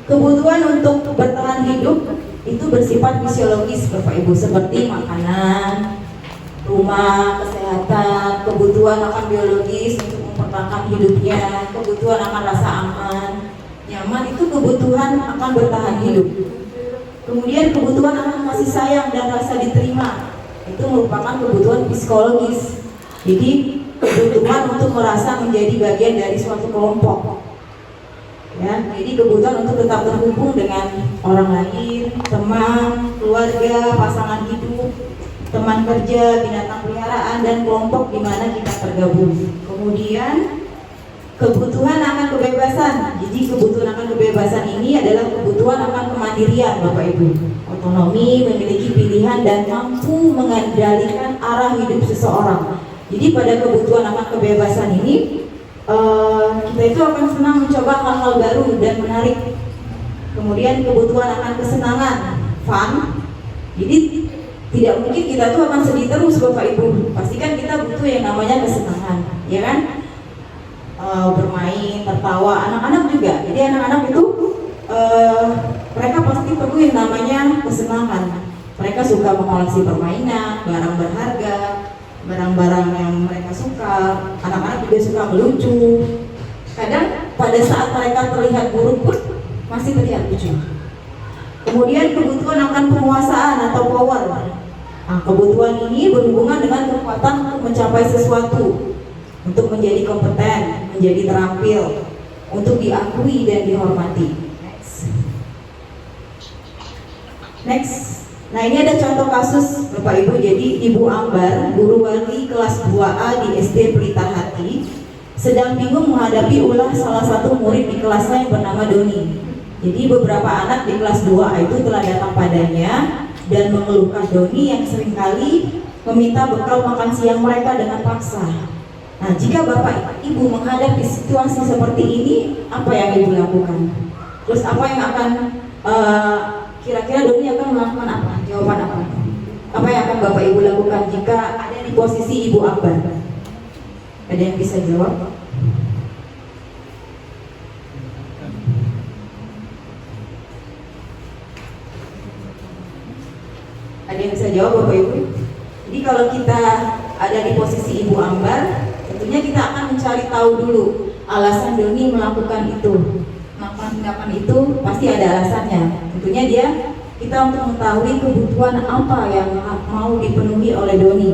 Kebutuhan untuk bertahan hidup itu bersifat fisiologis, Bapak Ibu, seperti makanan, rumah, kesehatan. Kebutuhan akan biologis untuk mempertahankan hidupnya. Kebutuhan akan rasa aman, nyaman, itu kebutuhan akan bertahan hidup. Kemudian kebutuhan akan kasih sayang dan rasa diterima, itu merupakan kebutuhan psikologis. Jadi kebutuhan untuk merasa menjadi bagian dari suatu kelompok. Ya, jadi kebutuhan untuk tetap terhubung dengan orang lain, teman, keluarga, pasangan hidup, teman kerja, binatang peliharaan, dan kelompok di mana kita tergabung. Kemudian kebutuhan akan kebebasan. Jadi kebutuhan akan kebebasan ini adalah kebutuhan akan kemandirian, Bapak Ibu. Otonomi, memiliki pilihan, dan mampu mengendalikan arah hidup seseorang. Jadi pada kebutuhan akan kebebasan ini, kita itu akan senang mencoba hal-hal baru dan menarik. Kemudian kebutuhan akan kesenangan, fun. Jadi tidak mungkin kita tuh akan sedih terus, Bapak Ibu. Pastikan kita butuh yang namanya kesenangan, ya kan? Bermain, tertawa, anak-anak juga. Jadi anak-anak itu mereka pasti perlu yang namanya kesenangan. Mereka suka mengoleksi permainan, barang berharga, barang-barang yang mereka suka. Anak-anak juga suka melucu. Kadang pada saat mereka terlihat buruk pun masih terlihat lucu. Kemudian kebutuhan akan penguasaan atau power. Nah, kebutuhan ini berhubungan dengan kekuatan untuk mencapai sesuatu, untuk menjadi kompeten, menjadi terampil, untuk diakui dan dihormati. Next. Next. Nah, ini ada contoh kasus Bapak Ibu. Jadi Ibu Ambar, guru wali kelas 2A di SD Pelita Hati, sedang bingung menghadapi ulah salah satu murid di kelasnya yang bernama Doni. Jadi beberapa anak di kelas 2A itu telah datang padanya dan mengeluhkan Doni yang seringkali meminta bekal makan siang mereka dengan paksa. Nah, jika Bapak Ibu menghadapi situasi seperti ini, apa yang Ibu lakukan? Terus apa yang akan kira-kira Doni akan melakukan apa? Jawaban apa? Apa yang akan Bapak Ibu lakukan jika ada di posisi Ibu Ambar? Ada yang bisa jawab? Ada yang bisa jawab Bapak Ibu? Jadi kalau kita ada di posisi Ibu Ambar, tentunya kita akan mencari tahu dulu alasan Doni melakukan itu. Melakukan tindakan itu pasti ada alasannya. Tentunya kita untuk mengetahui kebutuhan apa yang mau dipenuhi oleh Doni.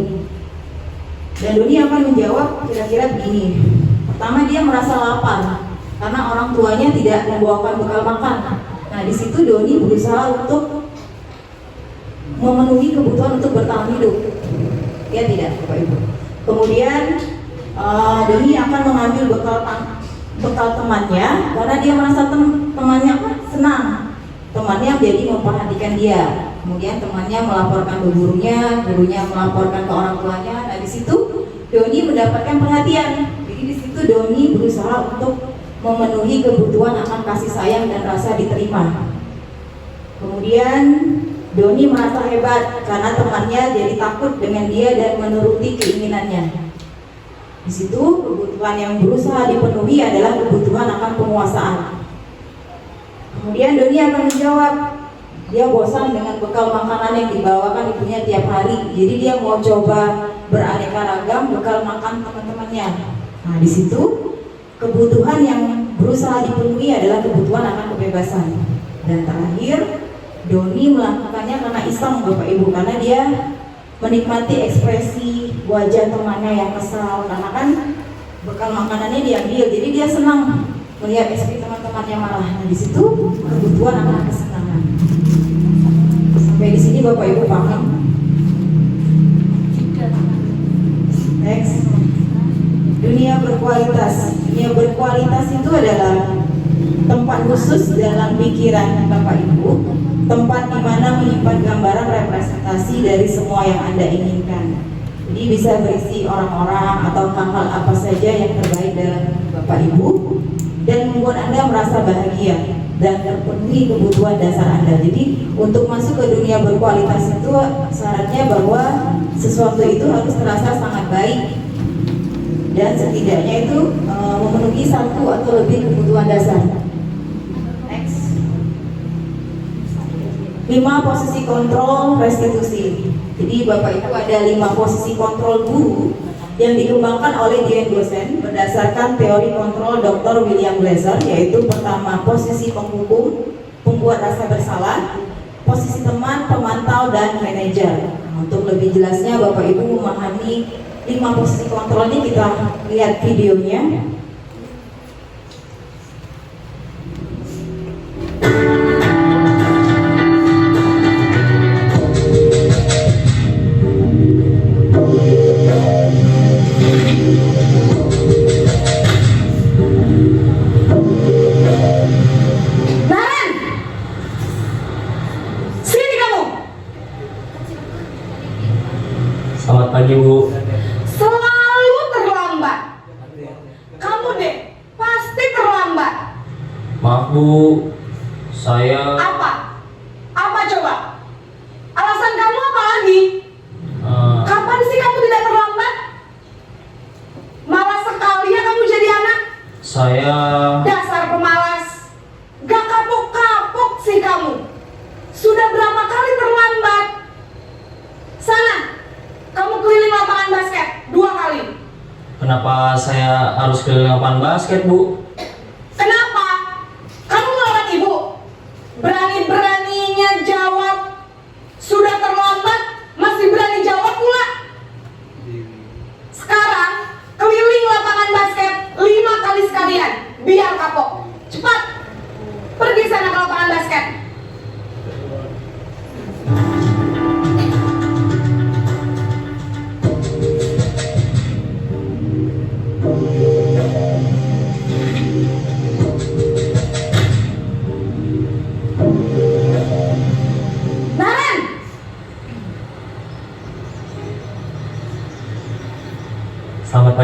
Dan Doni akan menjawab kira-kira begini. Pertama, dia merasa lapar karena orang tuanya tidak membawakan bekal makan. Nah, di situ Doni berusaha untuk memenuhi kebutuhan untuk bertahan hidup. Ya tidak, Bapak Ibu. Kemudian Doni akan mengambil bekal temannya karena dia merasa temannya senang. Temannya jadi memperhatikan dia. Kemudian temannya melaporkan ke gurunya melaporkan ke orang tuanya. Nah, di situ Doni mendapatkan perhatian. Jadi di situ Doni berusaha untuk memenuhi kebutuhan akan kasih sayang dan rasa diterima. Kemudian Doni merasa hebat karena temannya jadi takut dengan dia dan menuruti keinginannya. Di situ kebutuhan yang berusaha dipenuhi adalah kebutuhan akan penguasaan. Kemudian Doni akan menjawab, dia bosan dengan bekal makanan yang dibawakan ibunya tiap hari. Jadi dia mau coba beraneka ragam bekal makan teman-temannya. Nah, di situ kebutuhan yang berusaha dipenuhi adalah kebutuhan akan kebebasan. Dan terakhir, Doni melakukannya karena iseng Bapak Ibu, karena dia menikmati ekspresi wajah temannya yang kesal karena kan bekal makanannya diambil, jadi dia senang melihat ekspresi teman-temannya marah. Nah, di situ kebutuhan akan kesenangan. Sampai di sini Bapak Ibu paham? Next. Dunia berkualitas. Dunia berkualitas itu adalah tempat khusus dalam pikiran Bapak Ibu, tempat di mana menyimpan gambaran representasi dari semua yang Anda inginkan. Jadi bisa berisi orang-orang atau hal-hal apa saja yang terbaik dalam Bapak Ibu dan membuat Anda merasa bahagia dan terpenuhi kebutuhan dasar Anda. Jadi untuk masuk ke dunia berkualitas itu syaratnya bahwa sesuatu itu harus terasa sangat baik dan setidaknya itu memenuhi satu atau lebih kebutuhan dasar. 5 posisi kontrol restitusi. Jadi Bapak Ibu ada 5 posisi kontrol guru yang dikembangkan oleh Dian Gosen berdasarkan teori kontrol Dr. William Glasser, yaitu pertama posisi penghukum, pembuat rasa bersalah, posisi teman, pemantau, dan manajer. Nah, untuk lebih jelasnya Bapak Ibu memahami 5 posisi kontrol ini, kita lihat videonya. Selamat pagi, Bu. Selalu terlambat. Kamu deh pasti terlambat. Maaf, Bu. Saya Apa? Apa coba? Alasan kamu apa lagi? Kapan sih kamu tidak terlambat? Malas sekali ya kamu jadi anak. saya Dasar pemalas. Gak kapok-kapok sih kamu. Sudah berapa kali terlambat? Sana, kamu keliling lapangan basket 2 kali. Kenapa saya harus keliling lapangan basket, Bu? Kenapa? Kamu melawan ibu? Berani-beraninya jawab. Sudah terlambat, masih berani jawab pula. Sekarang, keliling lapangan basket 5 kali sekalian. Biar kapok. Cepat. Pergi sana ke lapangan basket.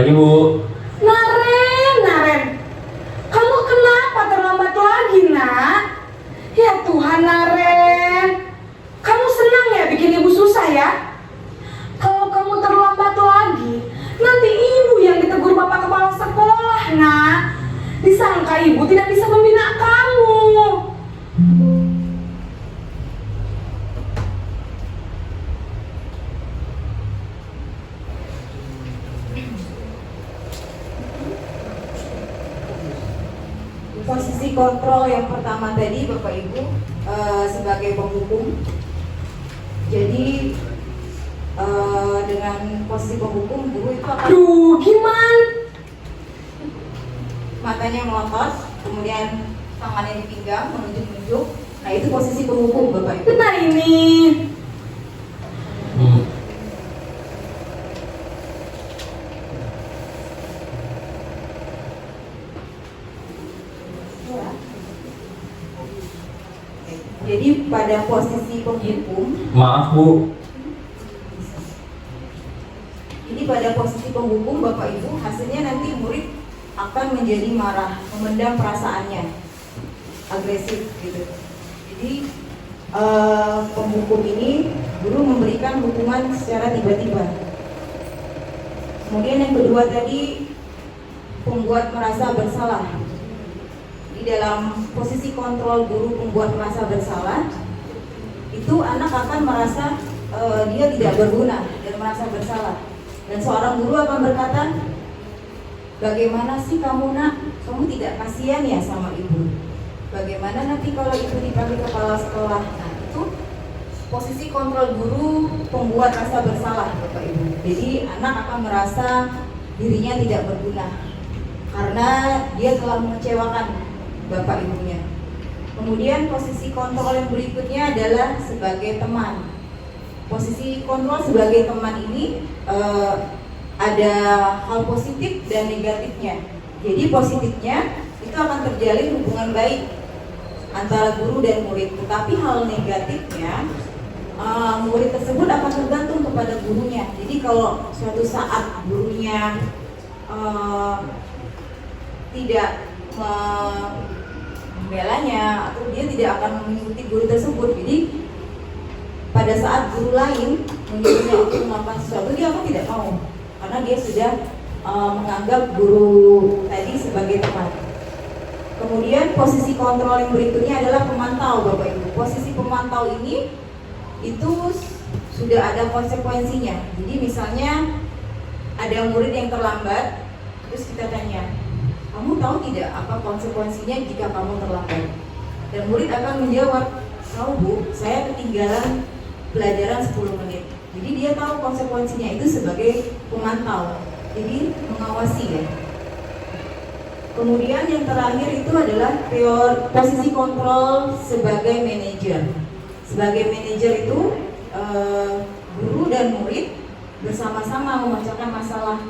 pagi, Bu. Naren, kamu kenapa terlambat lagi, nak? Ya Tuhan, Naren, kamu senang ya bikin ibu susah ya? Kalau kamu terlambat lagi, nanti ibu yang ditegur bapak kepala sekolah, nak. Disangka ibu tidak bisa membina kamu. Posisi kontrol yang pertama tadi Bapak Ibu sebagai penghukum. Jadi dengan posisi penghukum, guru itu akan Duh, gimana? matanya melotot, kemudian tangannya di pinggang menunjuk-nunjuk. Nah, itu posisi penghukum Bapak Ibu. Nah ini. Jadi pada posisi penghukum, Maaf, Bu. jadi pada posisi penghukum Bapak Ibu, hasilnya nanti murid akan menjadi marah, memendam perasaannya, agresif gitu. Jadi penghukum ini guru memberikan hukuman secara tiba-tiba. Kemudian yang kedua tadi, pembuat merasa bersalah. Di dalam posisi kontrol guru pembuat merasa bersalah, itu anak akan merasa dia tidak berguna dan merasa bersalah. Dan seorang guru akan berkata, bagaimana sih kamu, nak? Kamu tidak kasihan ya sama ibu? Bagaimana nanti kalau ibu dipanggil kepala sekolah? Nah, itu posisi kontrol guru pembuat rasa bersalah, Bapak Ibu. Jadi anak akan merasa dirinya tidak berguna karena dia telah mengecewakan bapak ibunya. Kemudian posisi kontrol yang berikutnya adalah sebagai teman. Posisi kontrol sebagai teman ini ada hal positif dan negatifnya. Jadi positifnya itu akan terjalin hubungan baik antara guru dan murid. Tetapi hal negatifnya, murid tersebut akan tergantung kepada gurunya. Jadi kalau suatu saat gurunya tidak membelanya atau dia tidak akan mengikuti guru tersebut, jadi pada saat guru lain menyuruhnya untuk melakukan sesuatu, dia akan tidak mau karena dia sudah menganggap guru tadi sebagai teman. Kemudian posisi kontrol yang berikutnya adalah pemantau, Bapak Ibu. Posisi pemantau ini itu sudah ada konsekuensinya. Jadi misalnya ada murid yang terlambat, terus kita tanya, kamu tahu tidak apa konsekuensinya jika kamu terlambat? Dan murid akan menjawab, tahu Bu, saya ketinggalan pelajaran 10 menit. Jadi dia tahu konsekuensinya, itu sebagai pemantau. Jadi mengawasi ya. Kemudian yang terakhir itu adalah posisi kontrol sebagai manajer. Sebagai manajer itu guru dan murid bersama-sama memecahkan masalah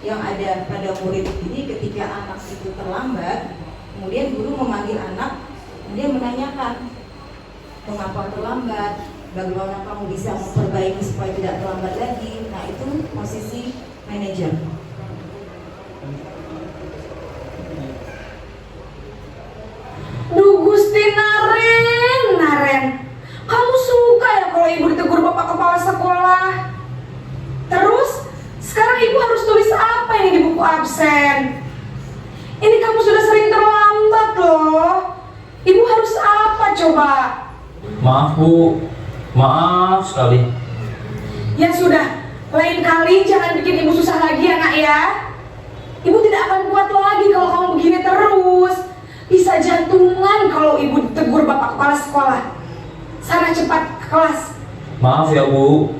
yang ada pada murid. Jadi ketika anak itu terlambat, kemudian guru memanggil anak, kemudian menanyakan mengapa terlambat, bagaimana kamu bisa memperbaiki supaya tidak terlambat lagi. Nah, itu posisi manajer. Duh Gusti Naren, kamu suka ya kalau ibu ditegur bapak kepala sekolah? Terus sekarang ibu harus tulis apa ini di buku absen? Ini kamu sudah sering terlambat loh. Ibu harus apa coba? Maaf, Bu. Maaf sekali. Ya sudah, lain kali jangan bikin ibu susah lagi ya nak ya. Ibu tidak akan kuat lagi kalau kamu begini terus. Bisa jantungan kalau ibu ditegur bapak kepala sekolah. Sana cepat ke kelas. Maaf ya, Bu.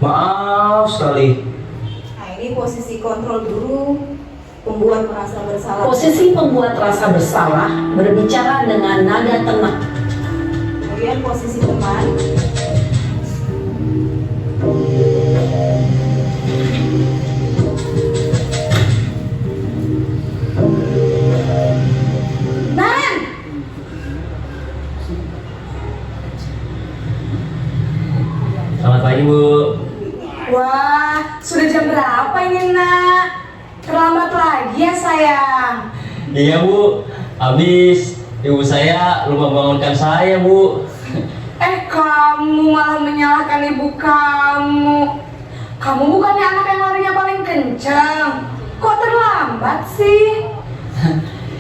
Maaf sekali. Nah, ini posisi kontrol guru pembuat merasa bersalah. Posisi pembuat rasa bersalah berbicara dengan nada tenang. Kemudian posisi teman. Naren! Selamat pagi, Bu. Wah, sudah jam berapa ini nak? siang. Iya Bu, habis ibu saya lupa bangunkan saya Bu. Kamu malah menyalahkan ibu kamu. Kamu bukannya anak yang larinya paling kencang. Kok terlambat sih?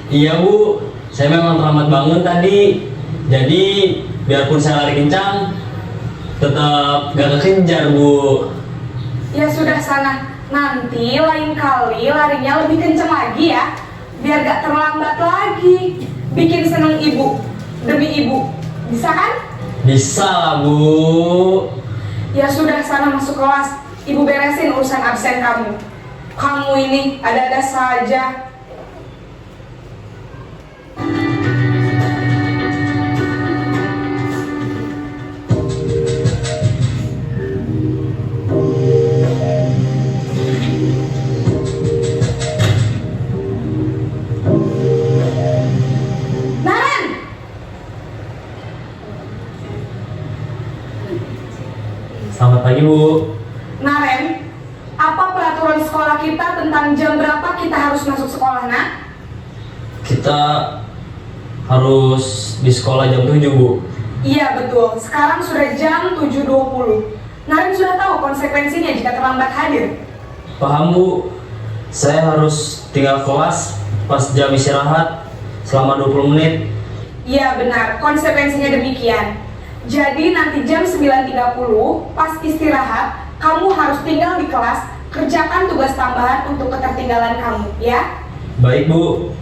Iya Bu, saya memang terlambat bangun tadi. Jadi biarpun saya lari kencang, tetap gak kekejar Bu. Ya sudah sana, nanti lain kali larinya lebih kencang lagi ya, biar gak terlambat lagi. Bikin seneng ibu, demi ibu, bisa kan? Bisa lah Bu. Ya sudah sana masuk kelas, ibu beresin urusan absen kamu. Kamu ini ada-ada saja. Selamat pagi Bu. Naren, apa peraturan sekolah kita tentang jam berapa kita harus masuk sekolah, nak? Kita harus di sekolah jam 7 Bu. Iya betul, sekarang sudah jam 7.20. Naren sudah tahu konsekuensinya jika terlambat hadir. Paham Bu, saya harus tinggal kelas pas jam istirahat selama 20 menit. Iya benar, konsekuensinya demikian. Jadi nanti jam 9.30 pas istirahat, kamu harus tinggal di kelas, kerjakan tugas tambahan untuk ketertinggalan kamu, ya? Baik Bu.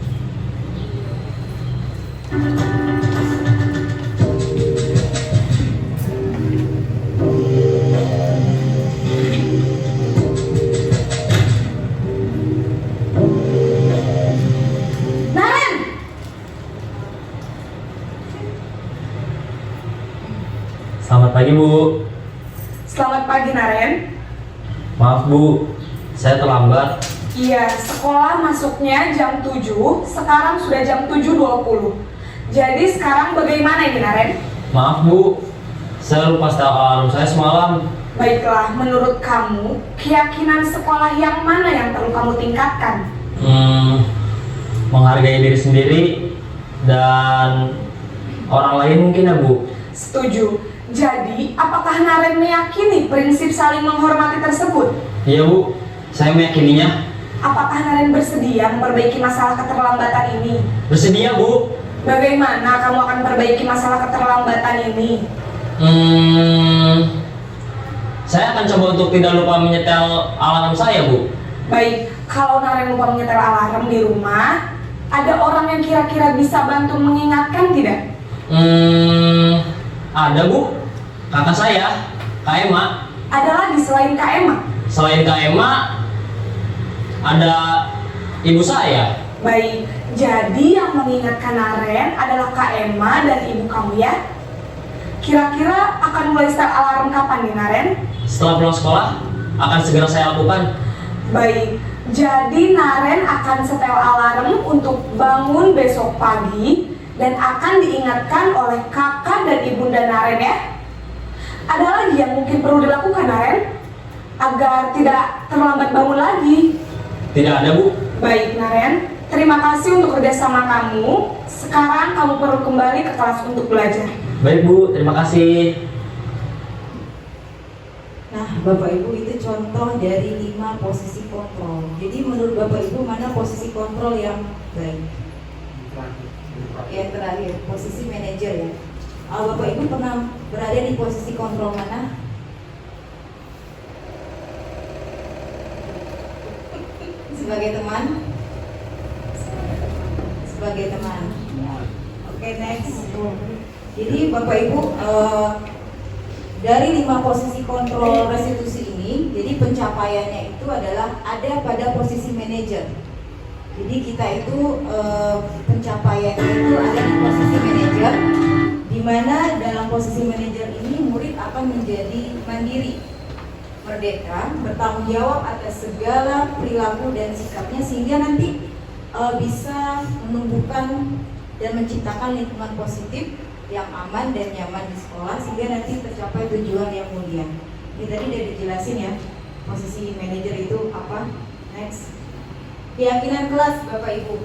Naren! Selamat pagi Bu. Selamat pagi Naren. Maaf Bu, saya terlambat. Iya, sekolah masuknya jam 7, sekarang sudah jam 7.20. Jadi sekarang bagaimana ini Naren? Maaf Bu, saya lupa setel alarm saya semalam. Baiklah, menurut kamu, keyakinan sekolah yang mana yang perlu kamu tingkatkan? Menghargai diri sendiri dan orang lain mungkin ya Bu. Setuju. Jadi, apakah Naren meyakini prinsip saling menghormati tersebut? Iya Bu, saya meyakininya. Apakah Naren bersedia memperbaiki masalah keterlambatan ini? Bersedia Bu. Bagaimana kamu akan perbaiki masalah keterlambatan ini? Saya akan coba untuk tidak lupa menyetel alarm saya Bu. Baik, kalau Naren lupa menyetel alarm di rumah, ada orang yang kira-kira bisa bantu mengingatkan tidak? Ada Bu, kakak saya, Kak Emma. Ada lagi selain Kak Emma? Selain Kak Emma, ada ibu saya. Baik, jadi yang mengingatkan Naren adalah Kak Emma dan ibu kamu ya? Kira-kira akan mulai start alarm kapan nih Naren? Setelah pulang sekolah, akan segera saya lakukan. Baik, jadi Naren akan setel alarm untuk bangun besok pagi dan akan diingatkan oleh kakak dan ibunda Naren ya. Ada lagi yang mungkin perlu dilakukan Naren agar tidak terlambat bangun lagi? Tidak ada Bu. Baik Naren, terima kasih untuk kerjasama kamu. Sekarang kamu perlu kembali ke kelas untuk belajar. Baik Bu, terima kasih. Nah, Bapak Ibu itu contoh dari 5 posisi kontrol. Jadi menurut Bapak Ibu mana posisi kontrol yang baik? Yang terakhir, posisi manajer ya. Bapak Ibu pernah berada di posisi kontrol mana? Sebagai teman? Sebagai teman. Oke, next. Jadi Bapak Ibu dari 5 posisi kontrol restitusi ini, jadi pencapaiannya itu adalah ada pada posisi manajer. Jadi kita itu pencapaiannya itu ada di posisi manajer, di mana dalam posisi manajer ini murid akan menjadi mandiri, merdeka, bertanggung jawab atas segala perilaku dan sikapnya sehingga nanti bisa menumbuhkan dan menciptakan lingkungan positif yang aman dan nyaman di sekolah sehingga nanti tercapai tujuan yang mulia. Ini tadi udah dijelasin ya posisi manajer itu apa. Next. Keyakinan kelas Bapak Ibu.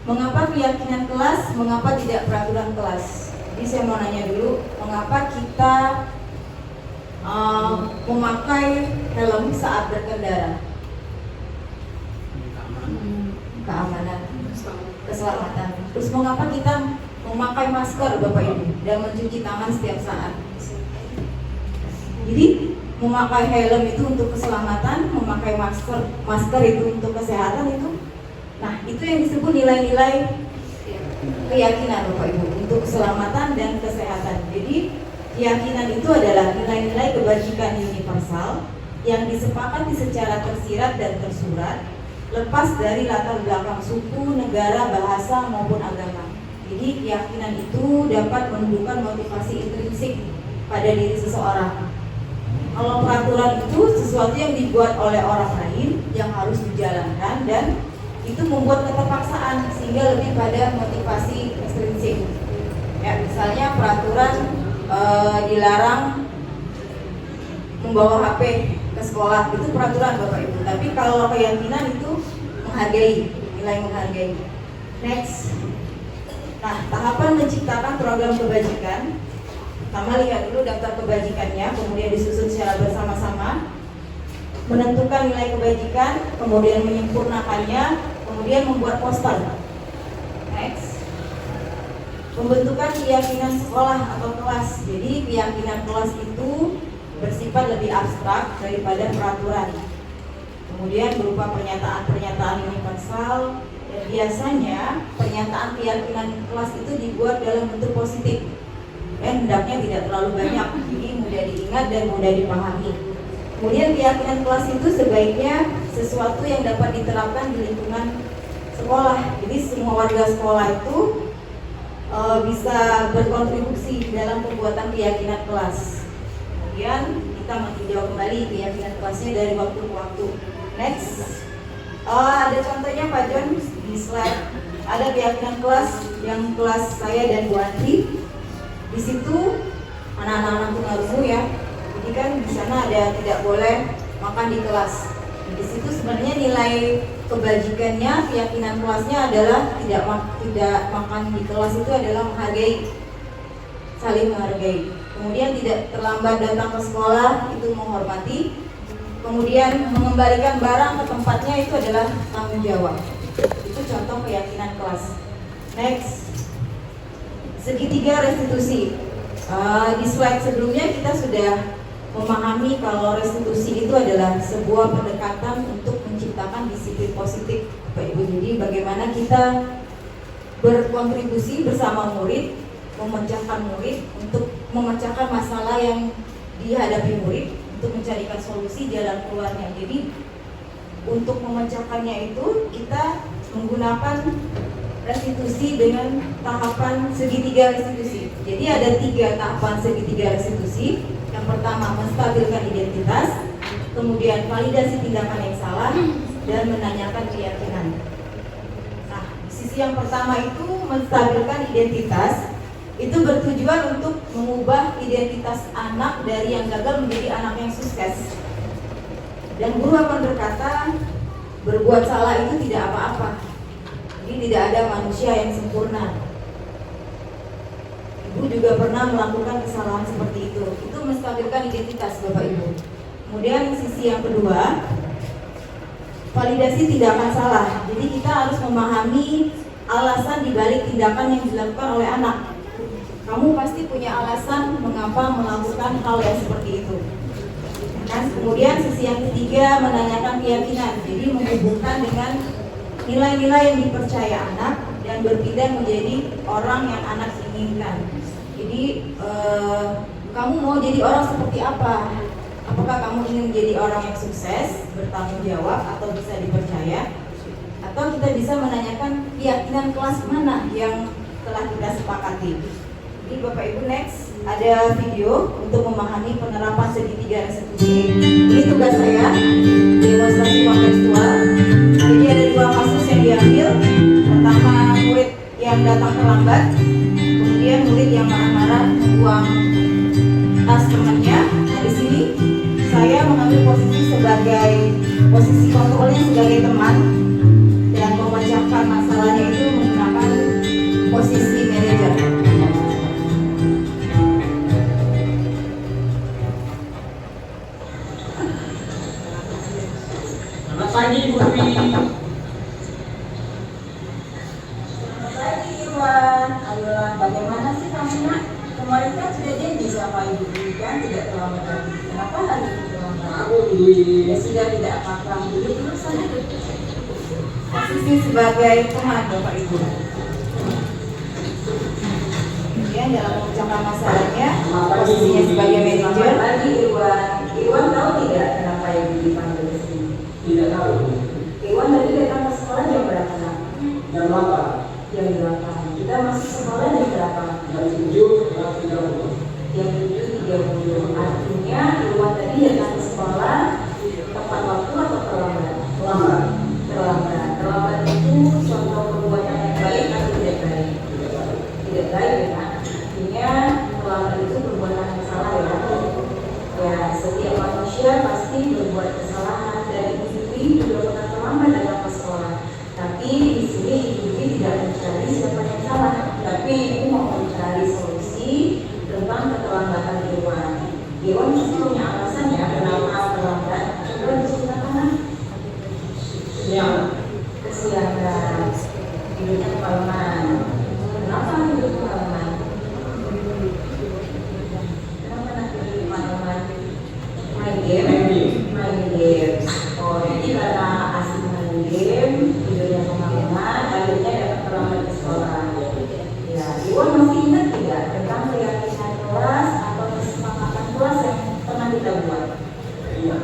Mengapa keyakinan kelas, mengapa tidak peraturan kelas? Jadi saya mau nanya dulu, mengapa kita memakai helm saat berkendara? Keamanan, keselamatan. Terus mengapa kita memakai masker Bapak Ibu dan mencuci tangan setiap saat? Jadi memakai helm itu untuk keselamatan, memakai masker itu untuk kesehatan itu. Nah, itu yang disebut nilai-nilai keyakinan Bapak Ibu untuk keselamatan dan kesehatan. Jadi keyakinan itu adalah nilai-nilai kebajikan universal yang disepakati secara tersirat dan tersurat, lepas dari latar belakang suku, negara, bahasa maupun agama. Jadi keyakinan itu dapat menunjukkan motivasi intrinsik pada diri seseorang. Kalau peraturan itu sesuatu yang dibuat oleh orang lain yang harus dijalankan dan itu membuat keterpaksaan sehingga lebih pada motivasi ekstrinsik. Ya, misalnya peraturan dilarang membawa HP ke sekolah, itu peraturan Bapak Ibu. Tapi kalau keyakinan itu menghargai, nilai menghargai. Next. Nah, tahapan menciptakan program kebajikan. Pertama lihat dulu daftar kebajikannya, kemudian disusun secara bersama-sama. Menentukan nilai kebajikan, kemudian menyempurnakannya, kemudian membuat poster. Next. Pembentukan keyakinan sekolah atau kelas. Jadi keyakinan kelas itu bersifat lebih abstrak daripada peraturan. Kemudian berupa pernyataan-pernyataan universal, dan biasanya pernyataan keyakinan kelas itu dibuat dalam bentuk positif dan hendaknya tidak terlalu banyak, jadi mudah diingat dan mudah dipahami. Kemudian keyakinan kelas itu sebaiknya sesuatu yang dapat diterapkan di lingkungan sekolah. Jadi semua warga sekolah itu bisa berkontribusi dalam pembuatan keyakinan kelas. Kemudian kita meninjau kembali keyakinan kelasnya dari waktu ke waktu. Next, ada contohnya Pak John di slide. Ada keyakinan kelas yang kelas saya dan Bu Andri. Di situ anak-anak tunarungu ya. Jadi kan di sana ada tidak boleh makan di kelas. Di situ sebenarnya nilai kebajikannya, keyakinan kelasnya adalah tidak makan di kelas itu adalah menghargai, saling menghargai. Kemudian tidak terlambat datang ke sekolah itu menghormati. Kemudian mengembalikan barang ke tempatnya itu adalah tanggung jawab. Itu contoh keyakinan kelas. Next, segitiga restitusi. Di slide sebelumnya kita sudah memahami kalau restitusi itu adalah sebuah pendekatan untuk menciptakan disiplin positif, Bapak Ibu. Jadi bagaimana kita berkontribusi bersama murid, memecahkan murid untuk memecahkan masalah yang dihadapi murid, untuk mencarikan solusi jalan keluarnya. Jadi untuk memecahkannya itu kita menggunakan restitusi dengan tahapan segitiga restitusi. Jadi ada 3 tahapan segitiga restitusi. Yang pertama menstabilkan identitas, kemudian validasi tindakan yang salah, dan menanyakan keyakinan. Nah, sisi yang pertama itu menstabilkan identitas, itu bertujuan untuk mengubah identitas anak dari yang gagal menjadi anak yang sukses. Dan guru akan berkata, berbuat salah itu tidak apa-apa. Jadi tidak ada manusia yang sempurna. Ibu juga pernah melakukan kesalahan seperti itu. Itu menstabilkan identitas Bapak Ibu. Kemudian sisi yang kedua, validasi tindakan salah. Jadi kita harus memahami alasan dibalik tindakan yang dilakukan oleh anak. Kamu pasti punya alasan mengapa melakukan hal yang seperti itu. Nah, kemudian sisi yang ketiga, menanyakan keyakinan. Jadi menghubungkan dengan nilai-nilai yang dipercaya anak dan berpindah menjadi orang yang anak inginkan. Jadi kamu mau jadi orang seperti apa? Apakah kamu ingin menjadi orang yang sukses, bertanggung jawab, atau bisa dipercaya? Atau kita bisa menanyakan keyakinan kelas mana yang telah kita sepakati. Jadi Bapak Ibu, next ada video untuk memahami penerapan segitiga restitusi. Ini tugas saya, demonstrasi kontekstual. Jadi ada 2 kasus yang diambil. Pertama, murid yang datang terlambat, kemudian murid yang marah-marah membuang tas temannya. Nah, di sini saya mengambil posisi kontrolnya sebagai teman. Kemarin kan sudah janji sama Ibu Dwi kan tidak terlambat lagi. Kenapa hari ini terlambat? Ya sudah tidak apa-apa. Duduk dulu sana. Posisi sebagai teman Bapak Ibu. Kemudian dalam mengucapkan masalahnya, posisinya sebagai manajer. Lagi Iwan tahu tidak kenapa Ibu dipanggil ke sini? Tidak tahu. Iwan tadi datang ke sekolah jam berapa? Jam 8, Jam 8. Kita masuk sekolah jam berapa? jam 7, jam 30. Jam 7.30. Artinya Iwan tadi datang ke sekolah tepat waktu atau terlambat? Lambat. Terlambat itu suatu perbuatan yang baik atau tidak baik? Tidak baik ya. Artinya terlambat itu perbuatan yang salah ya. Ya, setiap manusia pasti berbuat kesalahan, dari Ibu juga pernah terlambat datang ke sekolah. Tapi di sini Ibu tidak mencari siapa yang salah, tapi Ibu mau mencari solusi tentang keterlambatan Iwan. Iwan pasti punya alasan ya kenapa terlambat. Coba diceritakan. Siang. Kesiangan, hidupnya kemalaman. Kenapa hidup kemalaman? Kenapa nanti hidup kemalaman? Main game. Oh, jadi karena asik main game, hidupnya kemalaman, akhirnya dapat terlambat ke sekolah. Ya, Iwan masih ingat tidak tentang keyakinan kelas atau kesepakatan kelas yang pernah kita buat? Iya.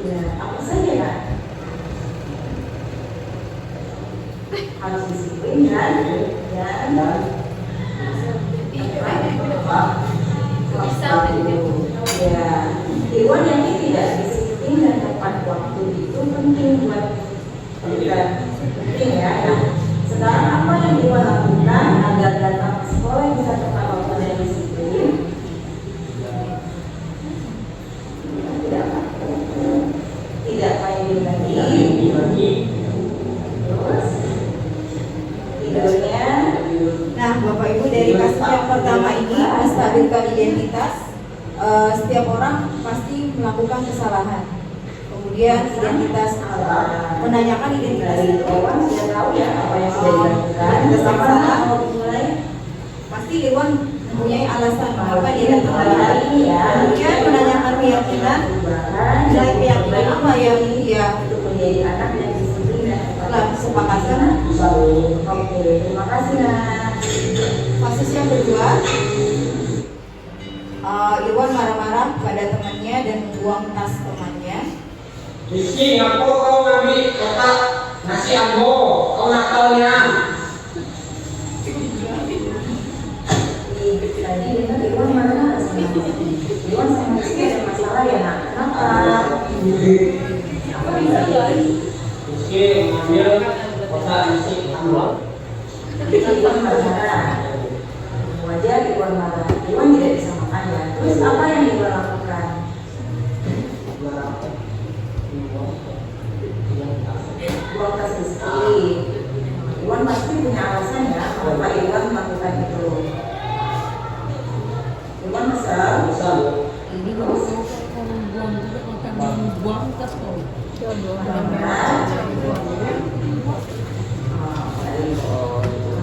Ya, apa saja Kak? Harus disiplin dan ya, Iwan yang tidak disiplin dan tepat waktu itu penting buat kita. Penting ya. Nah, sekarang apa yang Iwan lakukan agar datang ke sekolah bisa tepat waktu dan disiplin? Tidak main game lagi. Terus tidurnya. Nah, Bapak Ibu, dari kasus yang pertama ini menstabilkan identitas. Setiap orang pasti melakukan kesalahan. Kemudian identitas, menanyakan identitas itu. Iwan sudah tahu ya apa yang sudah dilakukan. Kesalahan mau dimulai. Pasti Iwan mempunyai alasan mengapa dia datang hari ini ya. Kemudian menanyakan keyakinan. Nilai keyakinan apa yang dia untuk menjadi anak yang disiplin dan telah disepakatkan. Oke, terima kasih Nak. Kasus yang kedua, Iwan marah-marah pada temannya dan membuang tas temannya. Rizky, ngaku kau ngambil kotak nasi ambo, kau nakalnya. Tadi Iwan marah sama Iwan sama Rizky ada masalah ya Nak? Kenapa? Apa bisa jadi? Rizky ngambil kotak nasi ambo. Iwan marah. Wajar Iwan marah. Iwan tidak bisa makan ya. Terus apa yang Iwan lakukan? Buang tas Rizky. Iwan pasti punya alasan ya kenapa Iwan melakukan itu. Iwan mesel. Ini kalau buang juga akan buang tas kau.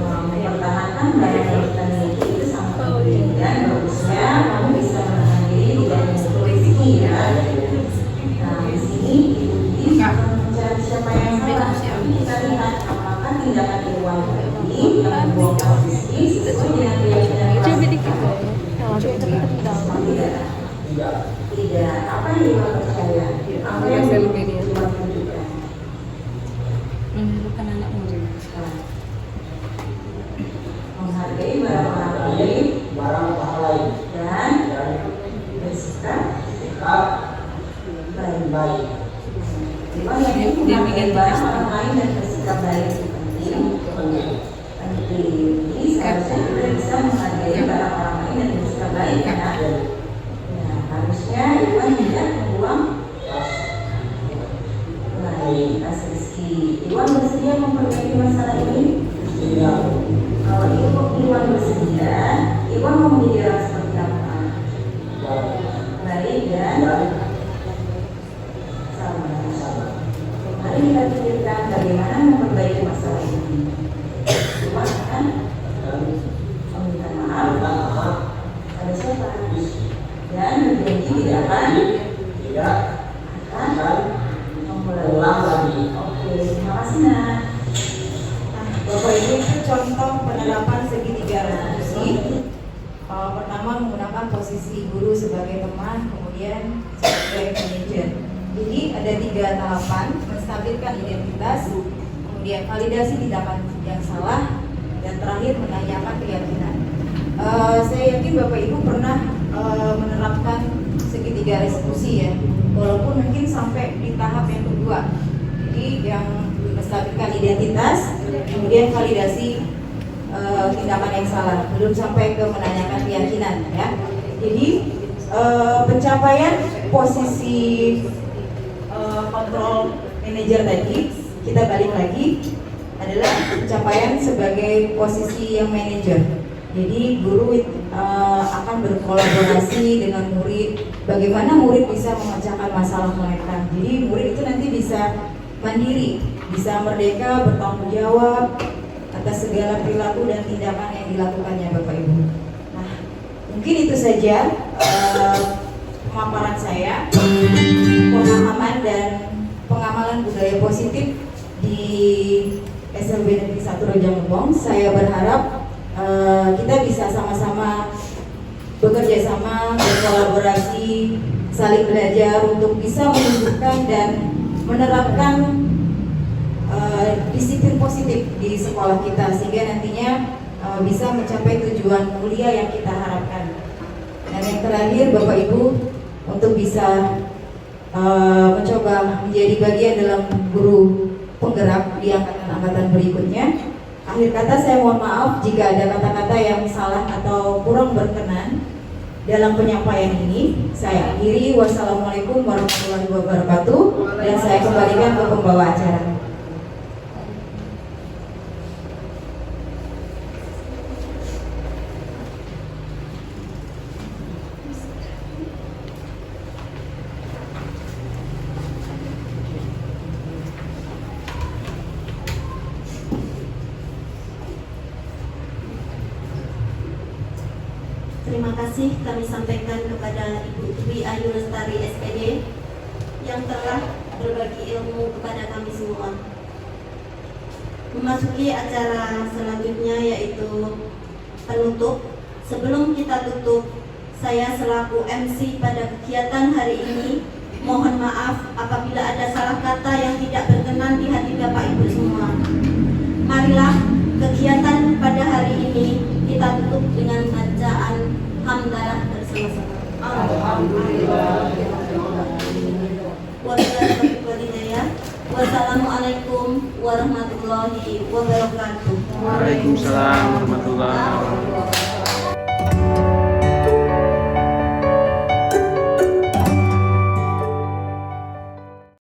Mempertahankan barang yang kita miliki itu sangat penting dan bagusnya kamu bisa menahan diri dan mengukur rezeki ya. Nah, di sini Ibu Dwi akan mencari siapa yang salah. Kita lihat apakah tindakan Iwan tadi yang membuang tas Rizky sesuai dengan keyakinan kelas. Tidak. Apa yang Iwan percaya? Apa yang Iwan tunjukkan? Menunjukkan anak murid. Menghargai barang orang lain Barang orang lain dan bersikap baik. Iwan yang menghargai barang orang lain dan bersikap baik itu penting. Jadi seharusnya kita bisa menghargai barang orang lain dan bersikap baik ya. Nah, harusnya Iwan tidak membuang tas Rizky. Iwan bersedia memperbaiki masalah ini? Tidak. Kalau Iwan bersedia, Iwan mau menjadi orang seperti apa? Baik dan sama. Mari kita pikirkan bagaimana memperbaiki masalah Bapak Ibu, itu contoh penerapan segitiga restitusi. Pertama menggunakan posisi guru sebagai teman, kemudian sebagai manajer. Jadi ada 3 tahapan: menstabilkan identitas, kemudian validasi tindakan yang salah, dan terakhir menanyakan keyakinan. Saya yakin Bapak Ibu pernah menerapkan segitiga restitusi ya, walaupun mungkin sampai di tahap yang kedua. Jadi yang menstabilkan identitas, kemudian validasi tindakan yang salah, belum sampai ke menanyakan keyakinan ya. Jadi pencapaian posisi kontrol manajer tadi, kita balik lagi, adalah pencapaian sebagai posisi yang manajer. Jadi guru akan berkolaborasi dengan murid, bagaimana murid bisa memecahkan masalah mereka. Jadi murid itu nanti bisa mandiri, bisa merdeka, bertanggung jawab atas segala perilaku dan tindakan yang dilakukannya Bapak Ibu. Nah, mungkin itu saja pemaparan saya, pemahaman dan pengamalan budaya positif di SLB Negeri 1 Rejang-Lebong. Saya berharap kita bisa sama-sama bekerja sama, berkolaborasi, saling belajar untuk bisa menunjukkan dan menerapkan disiplin positif di sekolah kita, sehingga nantinya bisa mencapai tujuan mulia yang kita harapkan. Dan yang terakhir Bapak Ibu, untuk bisa mencoba menjadi bagian dalam guru penggerak di angkatan berikutnya. Akhir kata saya mohon maaf jika ada kata-kata yang salah atau kurang berkenan dalam penyampaian ini. Saya akhiri, wassalamualaikum warahmatullahi wabarakatuh, dan saya kembalikan ke pembawa acara. Terima kasih kami sampaikan kepada Ibu Dwi Ayu Lestari SPD yang telah berbagi ilmu kepada kami semua. Memasuki acara selanjutnya yaitu penutup. Sebelum kita tutup, saya selaku MC pada kegiatan hari ini mohon maaf apabila ada salah kata yang tidak berkenan di hati Bapak Ibu semua. Marilah kegiatan pada hari ini kita tutup dengan bacaan hamdalah bersama-sama. Alhamdulillah. Wassalamualaikum warahmatullahi wabarakatuh. Waalaikumsalam warahmatullahi wabarakatuh.